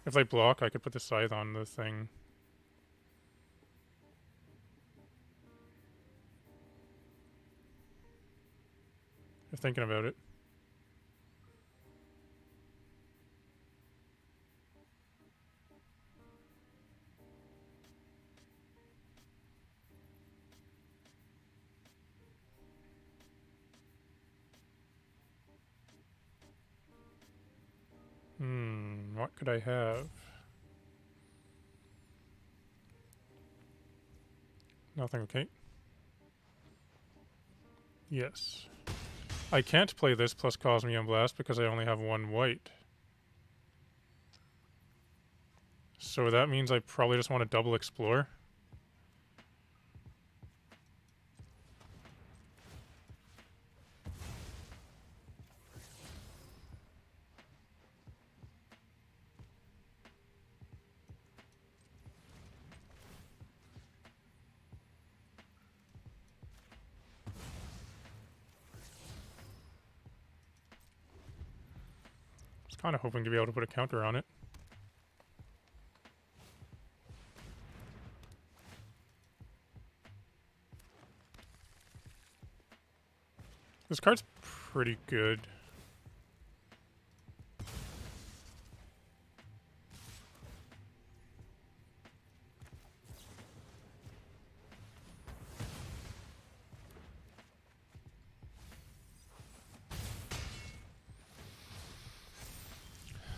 If they block, I could put the Scythe on the thing. You're thinking about it. What could I have? Nothing, okay. Yes. I can't play this plus Cosmium Blast because I only have one white. So that means I probably just want to double explore. I was kind of hoping to be able to put a counter on it. This card's pretty good.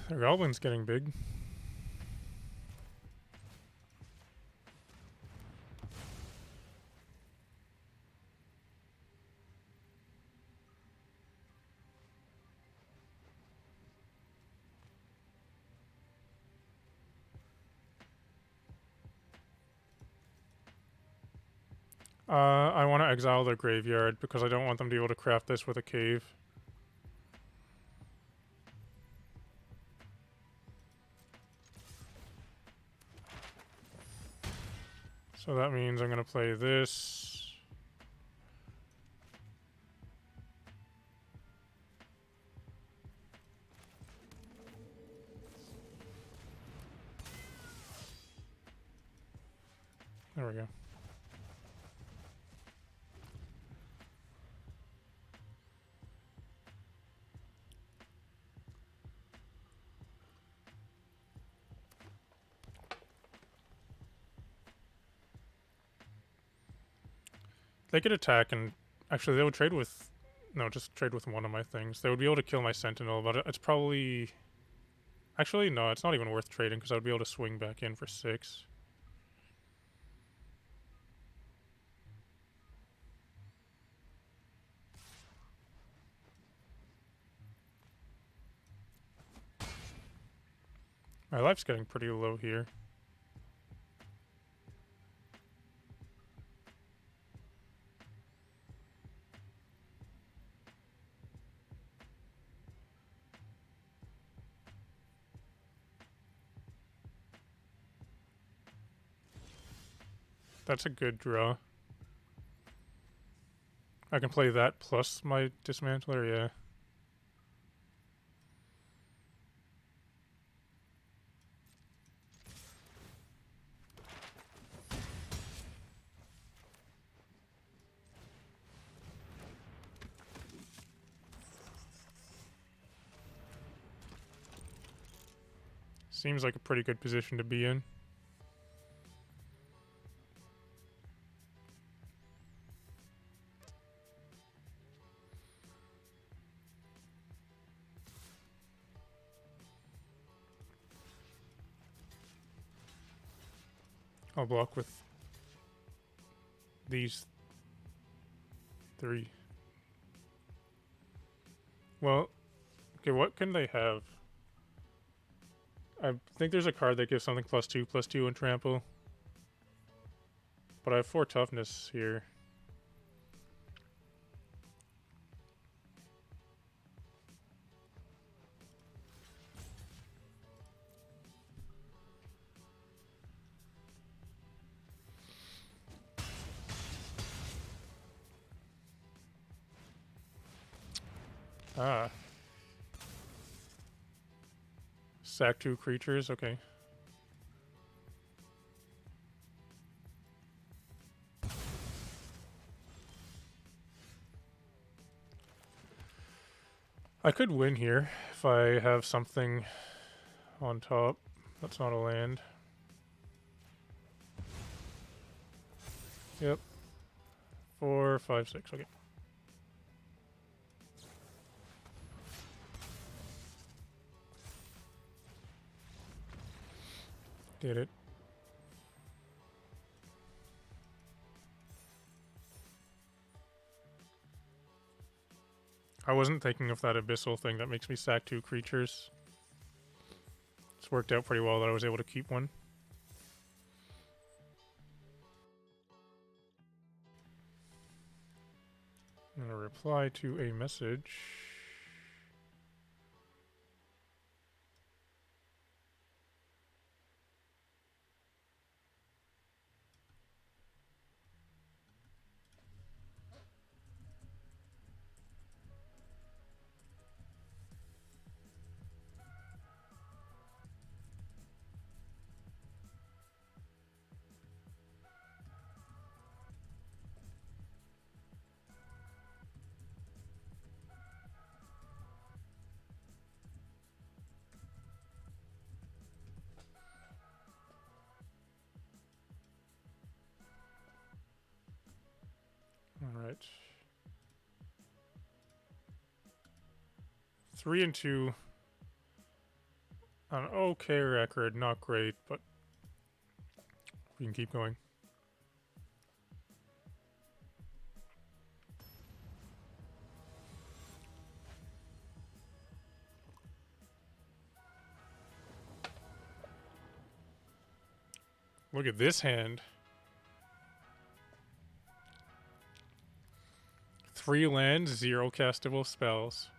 The Goblin's getting big. I want to exile their graveyard because I don't want them to be able to craft this with a cave. So that means I'm going to play this. There we we go. They could attack and actually they would trade with no, just trade with one of my things. They would be able to kill my sentinel, but it's probably actually no, it's not even worth trading because I would be able to swing back in for 6. My life's getting pretty low here. That's a good draw. I can play that plus my dismantler, yeah. Seems like a pretty good position to be in. I'll block with these 3. Well, okay, what can they have? I think there's a card that gives something +2/+2 and trample. But I have 4 toughness here. Ah. Sack 2 creatures, okay. I could win here if I have something on top. That's not a land. Yep. 4, 5, 6, okay. Did it. I wasn't thinking of that abyssal thing that makes me sack 2 creatures. It's worked out pretty well that I was able to keep one. I'm gonna reply to a message. Alright. 3 and 2. An okay record, not great, but we can keep going. Look at this hand. 3 lands, 0 castable spells.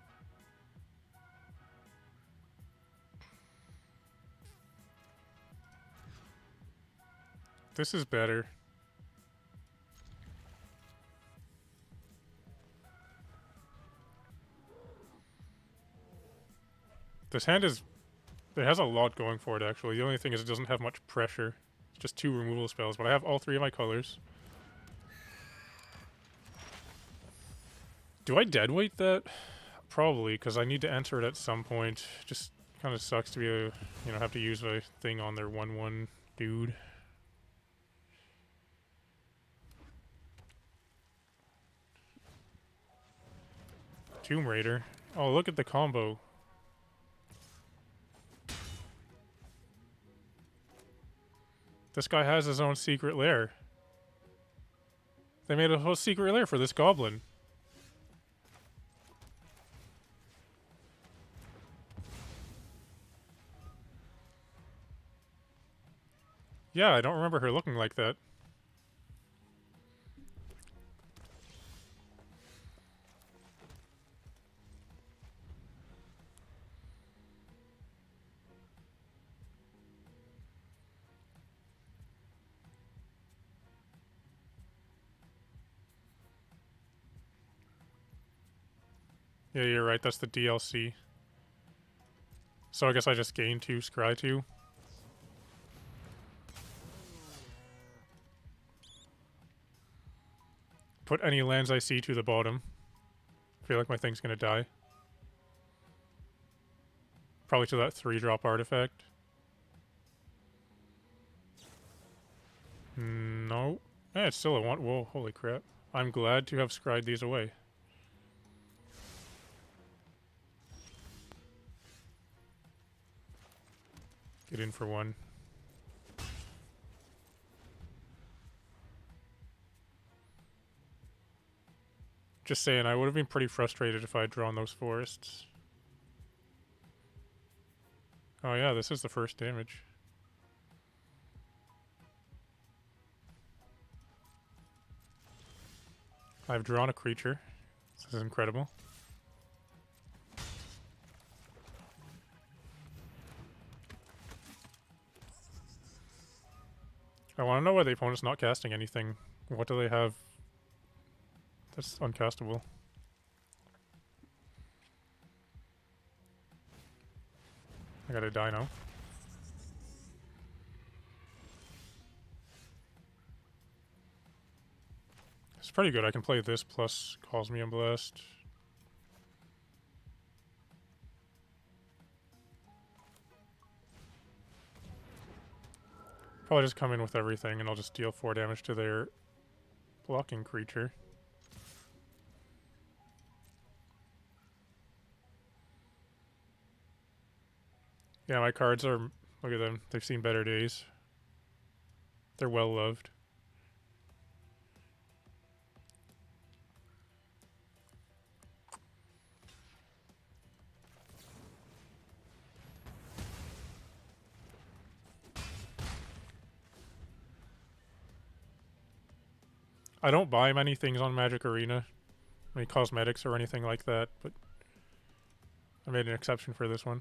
This is better. This hand is... It has a lot going for it, actually. The only thing is it doesn't have much pressure. It's just 2 removal spells, but I have all 3 of my colors. Do I deadweight that? Probably, because I need to enter it at some point. Just kind of sucks to be a, have to use a thing on their 1/1 dude. Tomb Raider. Oh, look at the combo. This guy has his own secret lair. They made a whole secret lair for this goblin. Yeah, I don't remember her looking like that. Yeah, you're right. That's the DLC. So I guess I just gained 2, scry 2. Put any lands I see to the bottom. Feel like my thing's gonna die. Probably to that 3-drop artifact. No. Eh, it's still a 1. Whoa, holy crap. I'm glad to have scried these away. Get in for 1. Just saying, I would have been pretty frustrated if I had drawn those forests. Oh yeah, this is the first damage. I've drawn a creature. This is incredible. I want to know why the opponent's not casting anything. What do they have that's uncastable? I got a dino. It's pretty good. I can play this plus Cosmium Blast. Probably just come in with everything and I'll just deal 4 damage to their blocking creature. Yeah, my cards are... Look at them. They've seen better days. They're well loved. I don't buy many things on Magic Arena. Any cosmetics or anything like that, but I made an exception for this one.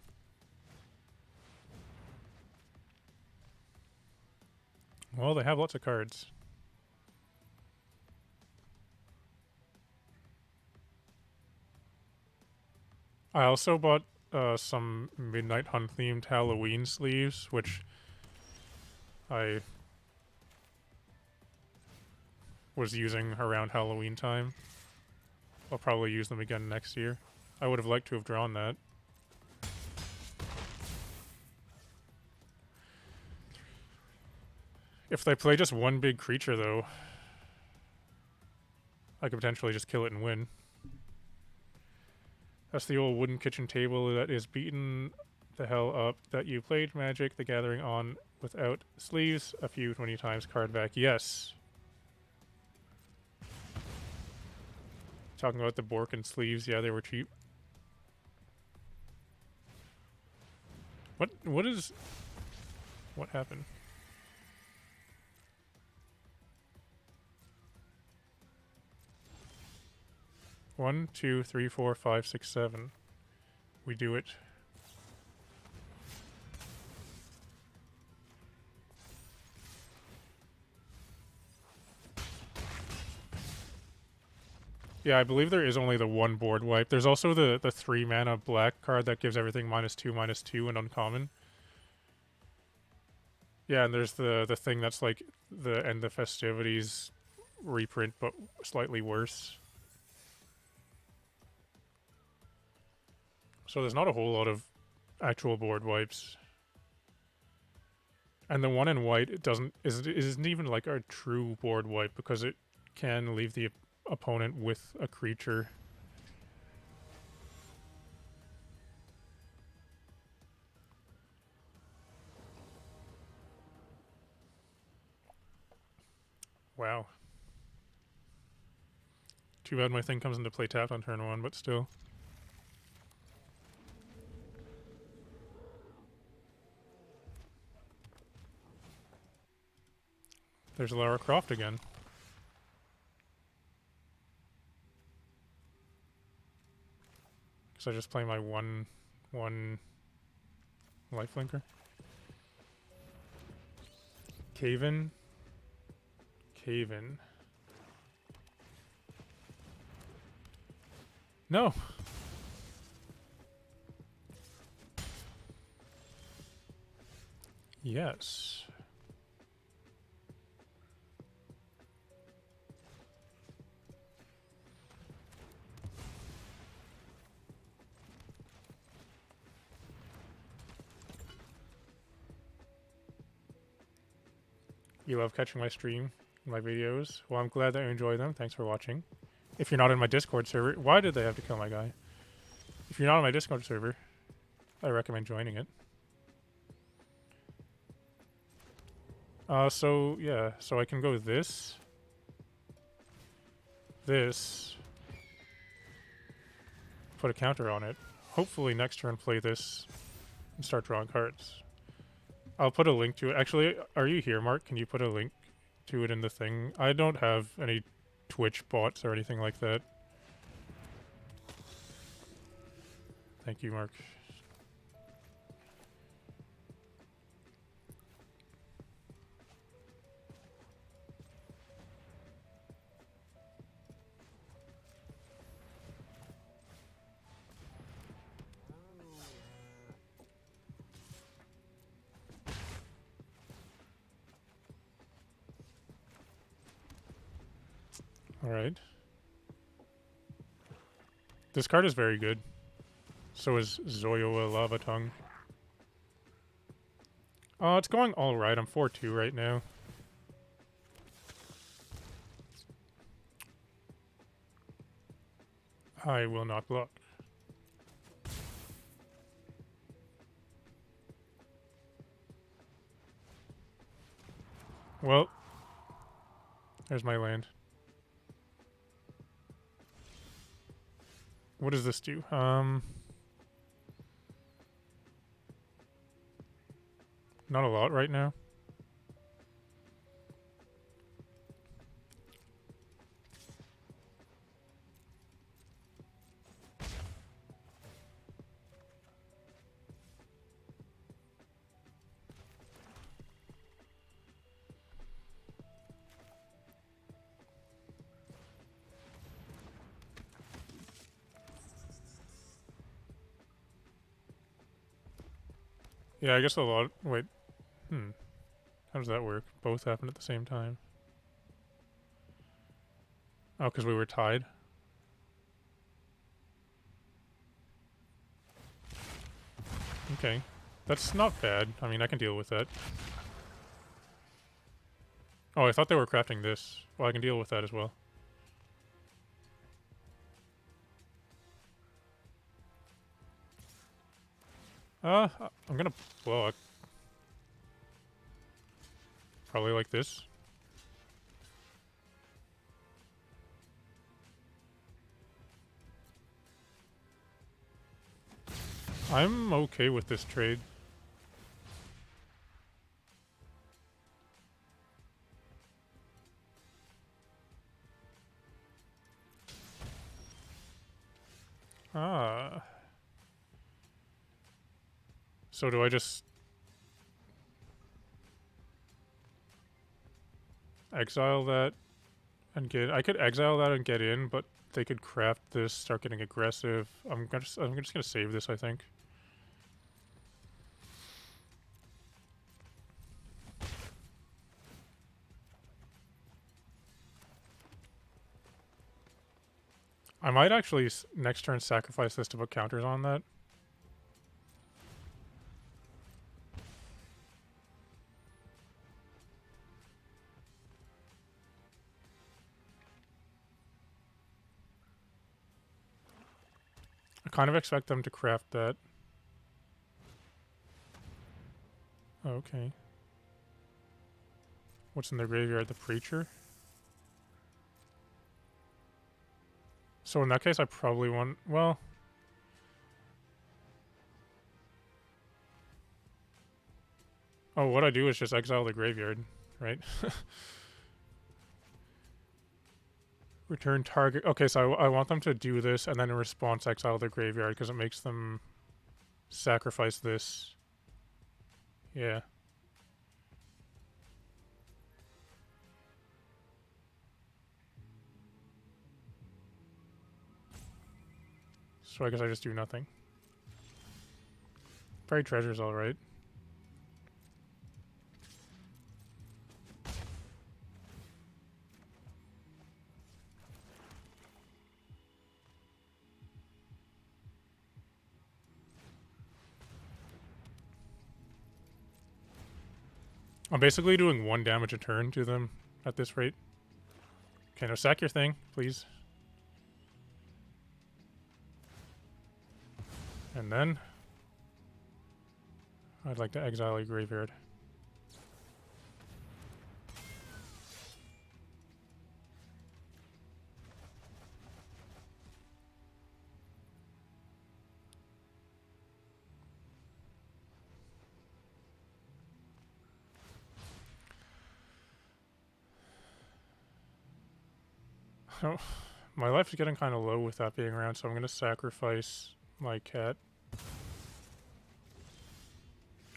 Well, they have lots of cards. I also bought some Midnight Hunt themed Halloween sleeves, which I was using around Halloween time. I'll probably use them again next year. I would have liked to have drawn that. If they play just one big creature, though, I could potentially just kill it and win. That's the old wooden kitchen table that is beaten the hell up that you played Magic the Gathering on without sleeves a few 20 times card back. Yes. Talking about the Borkin sleeves, yeah, they were cheap. What happened? One, two, three, four, five, six, 7. We do it. Yeah, I believe there is only the 1 board wipe. There's also the 3 mana black card that gives everything -2/-2 and uncommon. Yeah, and there's the thing that's like the End the Festivities reprint, but slightly worse. So there's not a whole lot of actual board wipes. And the one in white it isn't even like a true board wipe because it can leave the opponent with a creature. Wow. Too bad my thing comes into play tapped on turn 1, but still. There's Lara Croft again. Because I just play my one lifelinker. Cave-in. Cave-in. No! Yes. You love catching my stream, my videos. Well, I'm glad that you enjoy them. Thanks for watching. If you're not in my Discord server, why did they have to kill my guy? If you're not on my Discord server, I recommend joining it. So I can go this, put a counter on it. Hopefully next turn play this and start drawing cards. I'll put a link to it. Actually, are you here, Mark? Can you put a link to it in the thing? I don't have any Twitch bots or anything like that. Thank you, Mark. Alright. This card is very good. So is Zoyoa Lava Tongue. Oh, it's going alright. I'm 4-2 right now. I will not block. Well, there's my land. What does this do? Not a lot right now. Yeah, I guess a lot. Wait. How does that work? Both happen at the same time. Oh, because we were tied? Okay. That's not bad. I mean, I can deal with that. Oh, I thought they were crafting this. Well, I can deal with that as well. I'm gonna block. Probably like this. I'm okay with this trade. Ah. So do I just exile that and get... I could exile that and get in, but they could craft this, start getting aggressive. I'm just gonna save this, I think. I might actually next turn sacrifice this to put counters on that. I kind of expect them to craft that. Okay. What's in the graveyard? The Preacher? So in that case, I probably want... Well... Oh, what I do is just exile the graveyard, right? Return target... Okay, so I want them to do this, and then in response exile the graveyard, because it makes them sacrifice this. Yeah. So I guess I just do nothing. Buried Treasure's alright. I'm basically doing 1 damage a turn to them at this rate. Okay, now sack your thing, please. And then... I'd like to exile a graveyard. Oh, my life's getting kind of low with that being around, so I'm going to sacrifice my cat.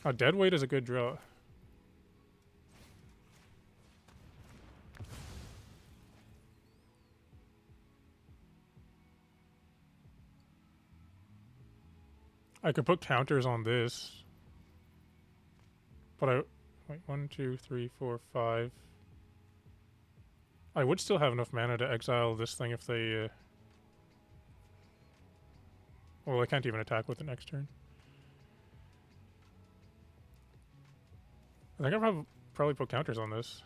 Oh, Deadweight is a good draw. I could put counters on this. But I... Wait, 1, 2, 3, 4, 5... I would still have enough mana to exile this thing if they... Well, I can't even attack with it next turn. I think I'll probably put counters on this.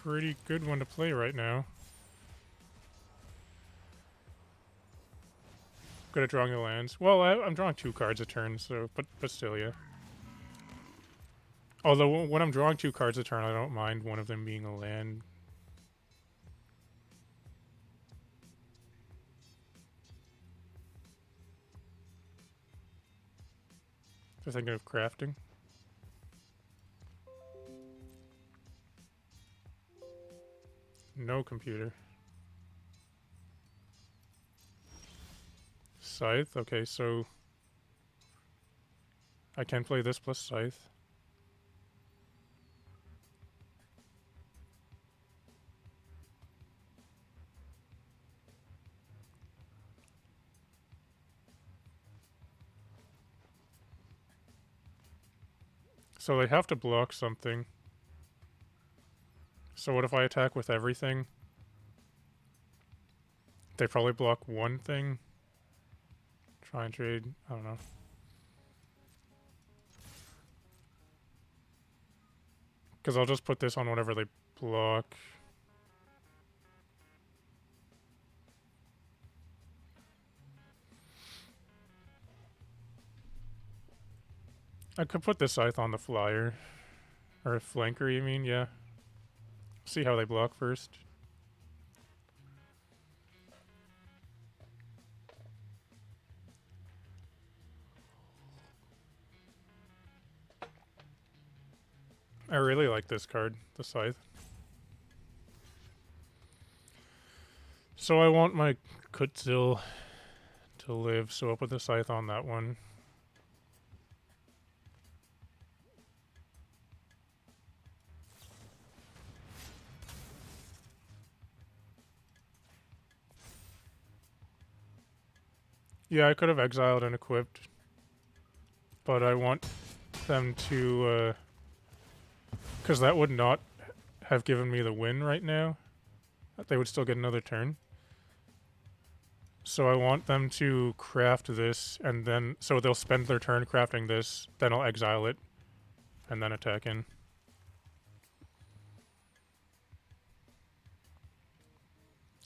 Pretty good one to play right now. Good at drawing the lands. Well, I'm drawing 2 cards a turn, so but still, yeah. Although when I'm drawing 2 cards a turn, I don't mind one of them being a land. They're thinking of crafting. No computer. Scythe? Okay, so... I can play this plus Scythe. So they have to block something. So what if I attack with everything? They probably block one thing. Try and trade, I don't know. Because I'll just put this on whatever they block. I could put this Scythe on the flyer. Or a flanker, you mean? Yeah. See how they block first. I really like this card, the Scythe. So I want my Kutzil to live, so I'll put the scythe on that one. Yeah, I could have exiled and equipped, but I want them to, because that would not have given me the win right now. They would still get another turn. So I want them to craft this, and then, so they'll spend their turn crafting this, then I'll exile it, and then attack in.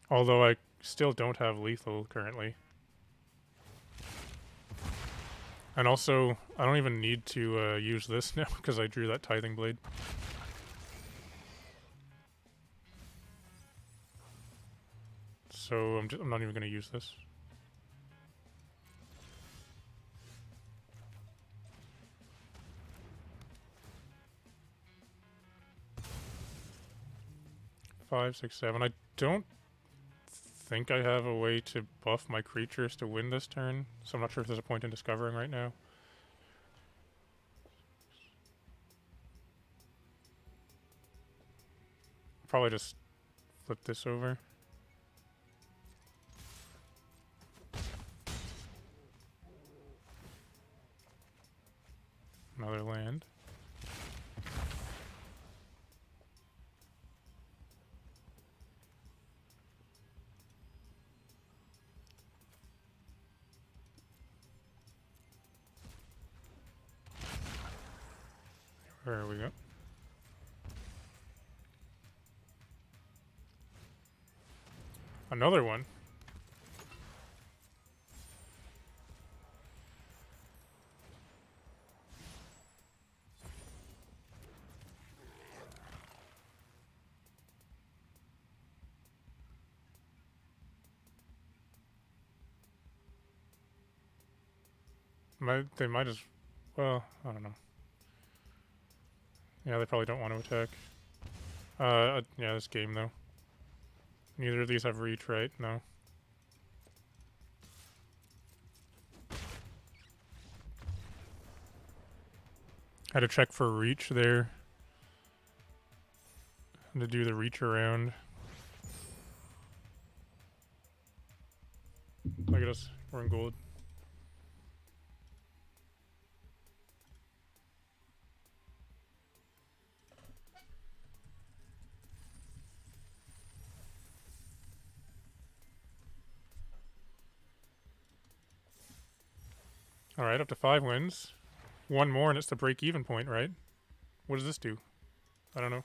Although I still don't have lethal currently. And also, I don't even need to use this now because I drew that Tithing Blade. So I'm not even going to use this. Five, six, seven. I don't think I have a way to buff my creatures to win this turn, so I'm not sure if there's a point in discovering right now. Probably just flip this over. Another land. There we go. Another one. They might as well, I don't know. Yeah, they probably don't want to attack. Yeah, this game though. Neither of these have reach, right? No. Had to check for reach there. Had to do the reach around. Look at us, we're in gold. Alright, up to 5 wins. One more and it's the break-even point, right? What does this do? I don't know.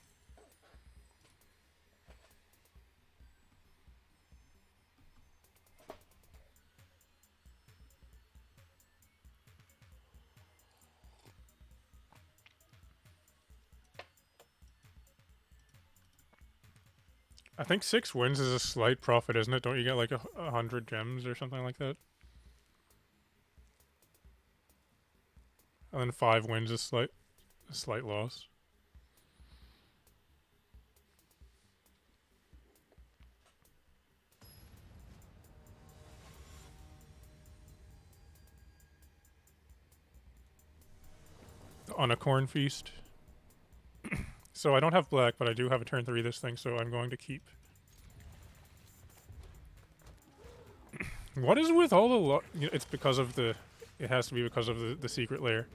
I think 6 wins is a slight profit, isn't it? Don't you get like 100 gems or something like that? And then 5 wins is a slight loss. On a corn feast. So I don't have black, but I do have a turn 3 this thing, so I'm going to keep. What is with all the it's because of the... It has to be because of the secret lair.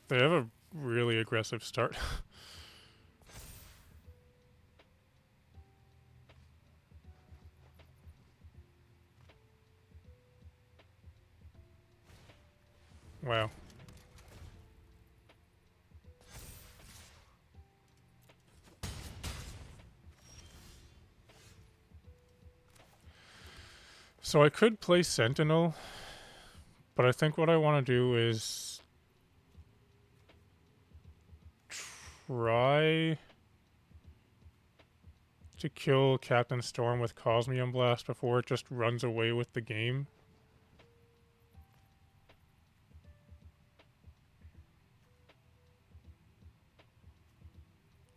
They have a really aggressive start. Wow. So I could play Sentinel, but I think what I want to do is try to kill Captain Storm with Cosmium Blast before it just runs away with the game.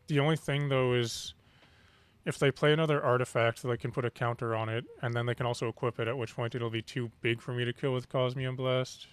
The only thing, though, is if they play another artifact, they can put a counter on it, and then they can also equip it, at which point it'll be too big for me to kill with Cosmium Blast.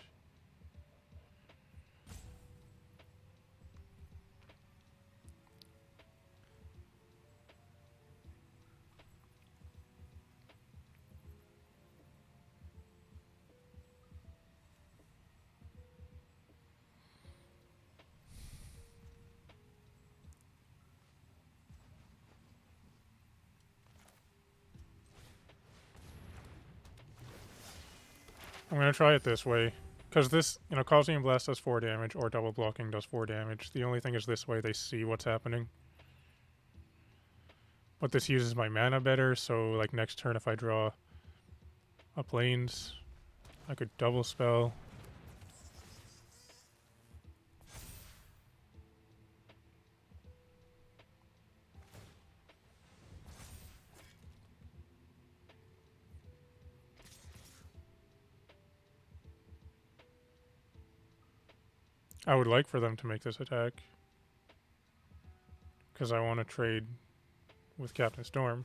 I'm going to try it this way. Because this, Cosmium Blast does 4 damage, or double blocking does 4 damage. The only thing is this way they see what's happening. But this uses my mana better, so like next turn if I draw a Plains, I could double spell. I would like for them to make this attack. Because I want to trade with Captain Storm.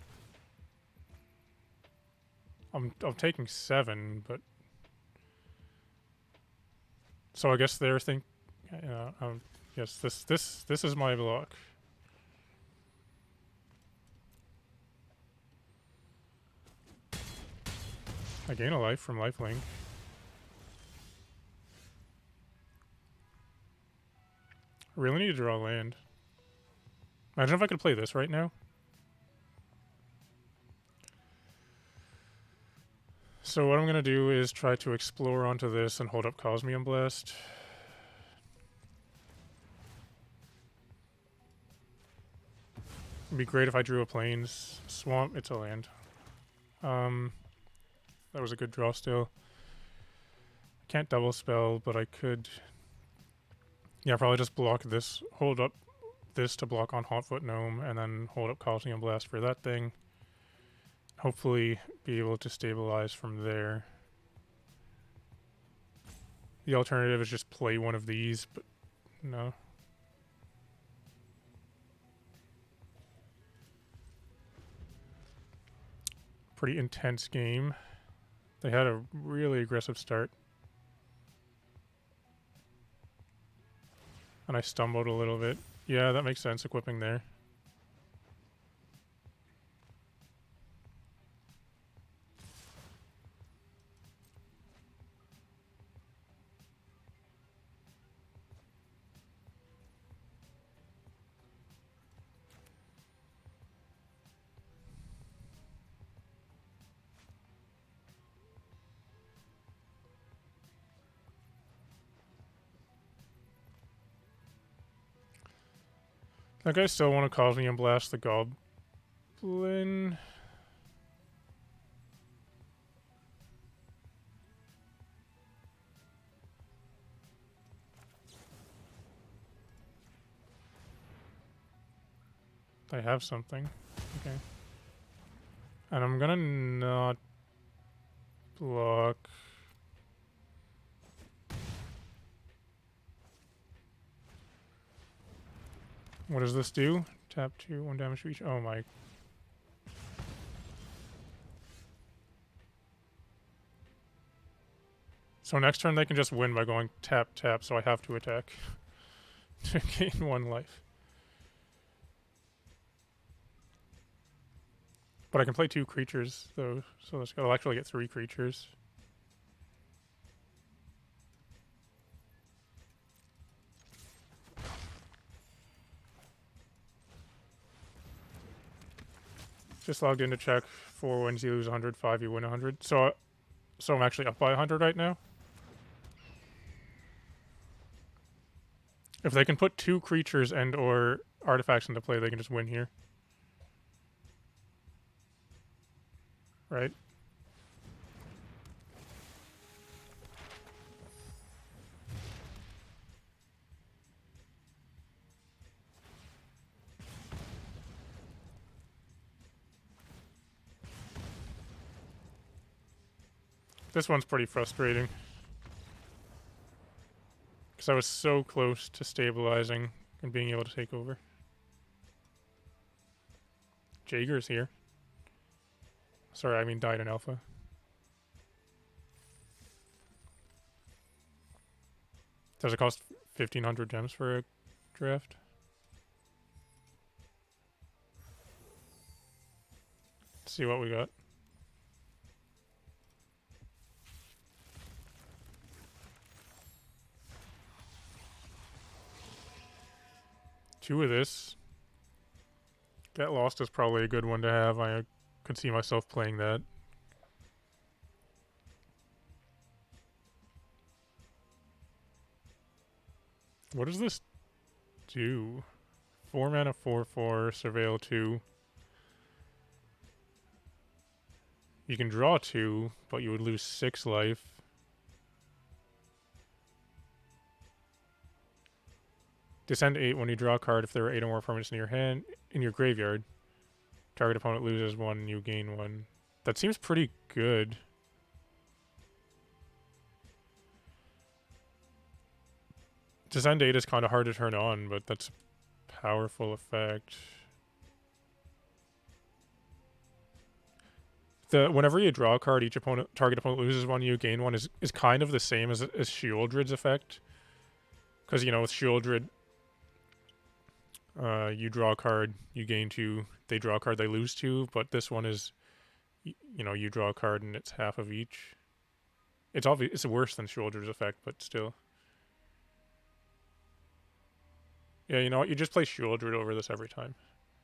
I'm taking 7, but... So I guess they're yes, this is my block. I gain a life from lifelink. I really need to draw land. Imagine if I could play this right now. So what I'm going to do is try to explore onto this and hold up Cosmium Blast. It'd be great if I drew a Plains. Swamp, it's a land. That was a good draw still. Can't double spell, but I could... Yeah, probably just block this, hold up this to block on Hotfoot Gnome, and then hold up Cosmium Blast for that thing. Hopefully be able to stabilize from there. The alternative is just play one of these, but no. Pretty intense game. They had a really aggressive start. And I stumbled a little bit. Yeah, that makes sense, equipping there. That guy still want to Cosmium Blast the Goblin. I have something. Okay. And I'm gonna not block. What does this do? Tap 2, 1 damage to each. Oh my. So next turn they can just win by going tap, tap, so I have to attack to gain 1 life. But I can play 2 creatures, though, so I'll actually get 3 creatures. Just logged in to check. 4 wins, you lose 100. 5, you win 100. So I'm actually up by 100 right now. If they can put 2 creatures and or artifacts into play, they can just win here. Right? This one's pretty frustrating. Because I was so close to stabilizing and being able to take over. Jaeger's here. Sorry, I mean died in alpha. Does it cost 1,500 gems for a draft? Let's see what we got. Two of this. Get Lost is probably a good one to have. I could see myself playing that. What does this do? 4 mana, 4/4, Surveil 2. You can draw 2, but you would lose 6 life. Descend 8 when you draw a card if there are 8 or more permanents in your hand in your graveyard. Target opponent loses 1 and you gain 1. That seems pretty good. Descend 8 is kind of hard to turn on, but that's a powerful effect. Whenever you draw a card, each target opponent loses 1, you gain 1 is kind of the same as Shieldred's effect. Because, you know, with Shieldred, you draw a card, you gain 2. They draw a card, they lose 2. But this one is, you know, you draw a card and it's half of each. It's obvious. It's worse than Shieldred's effect, but still. Yeah, you know what? You just play Shieldred over this every time.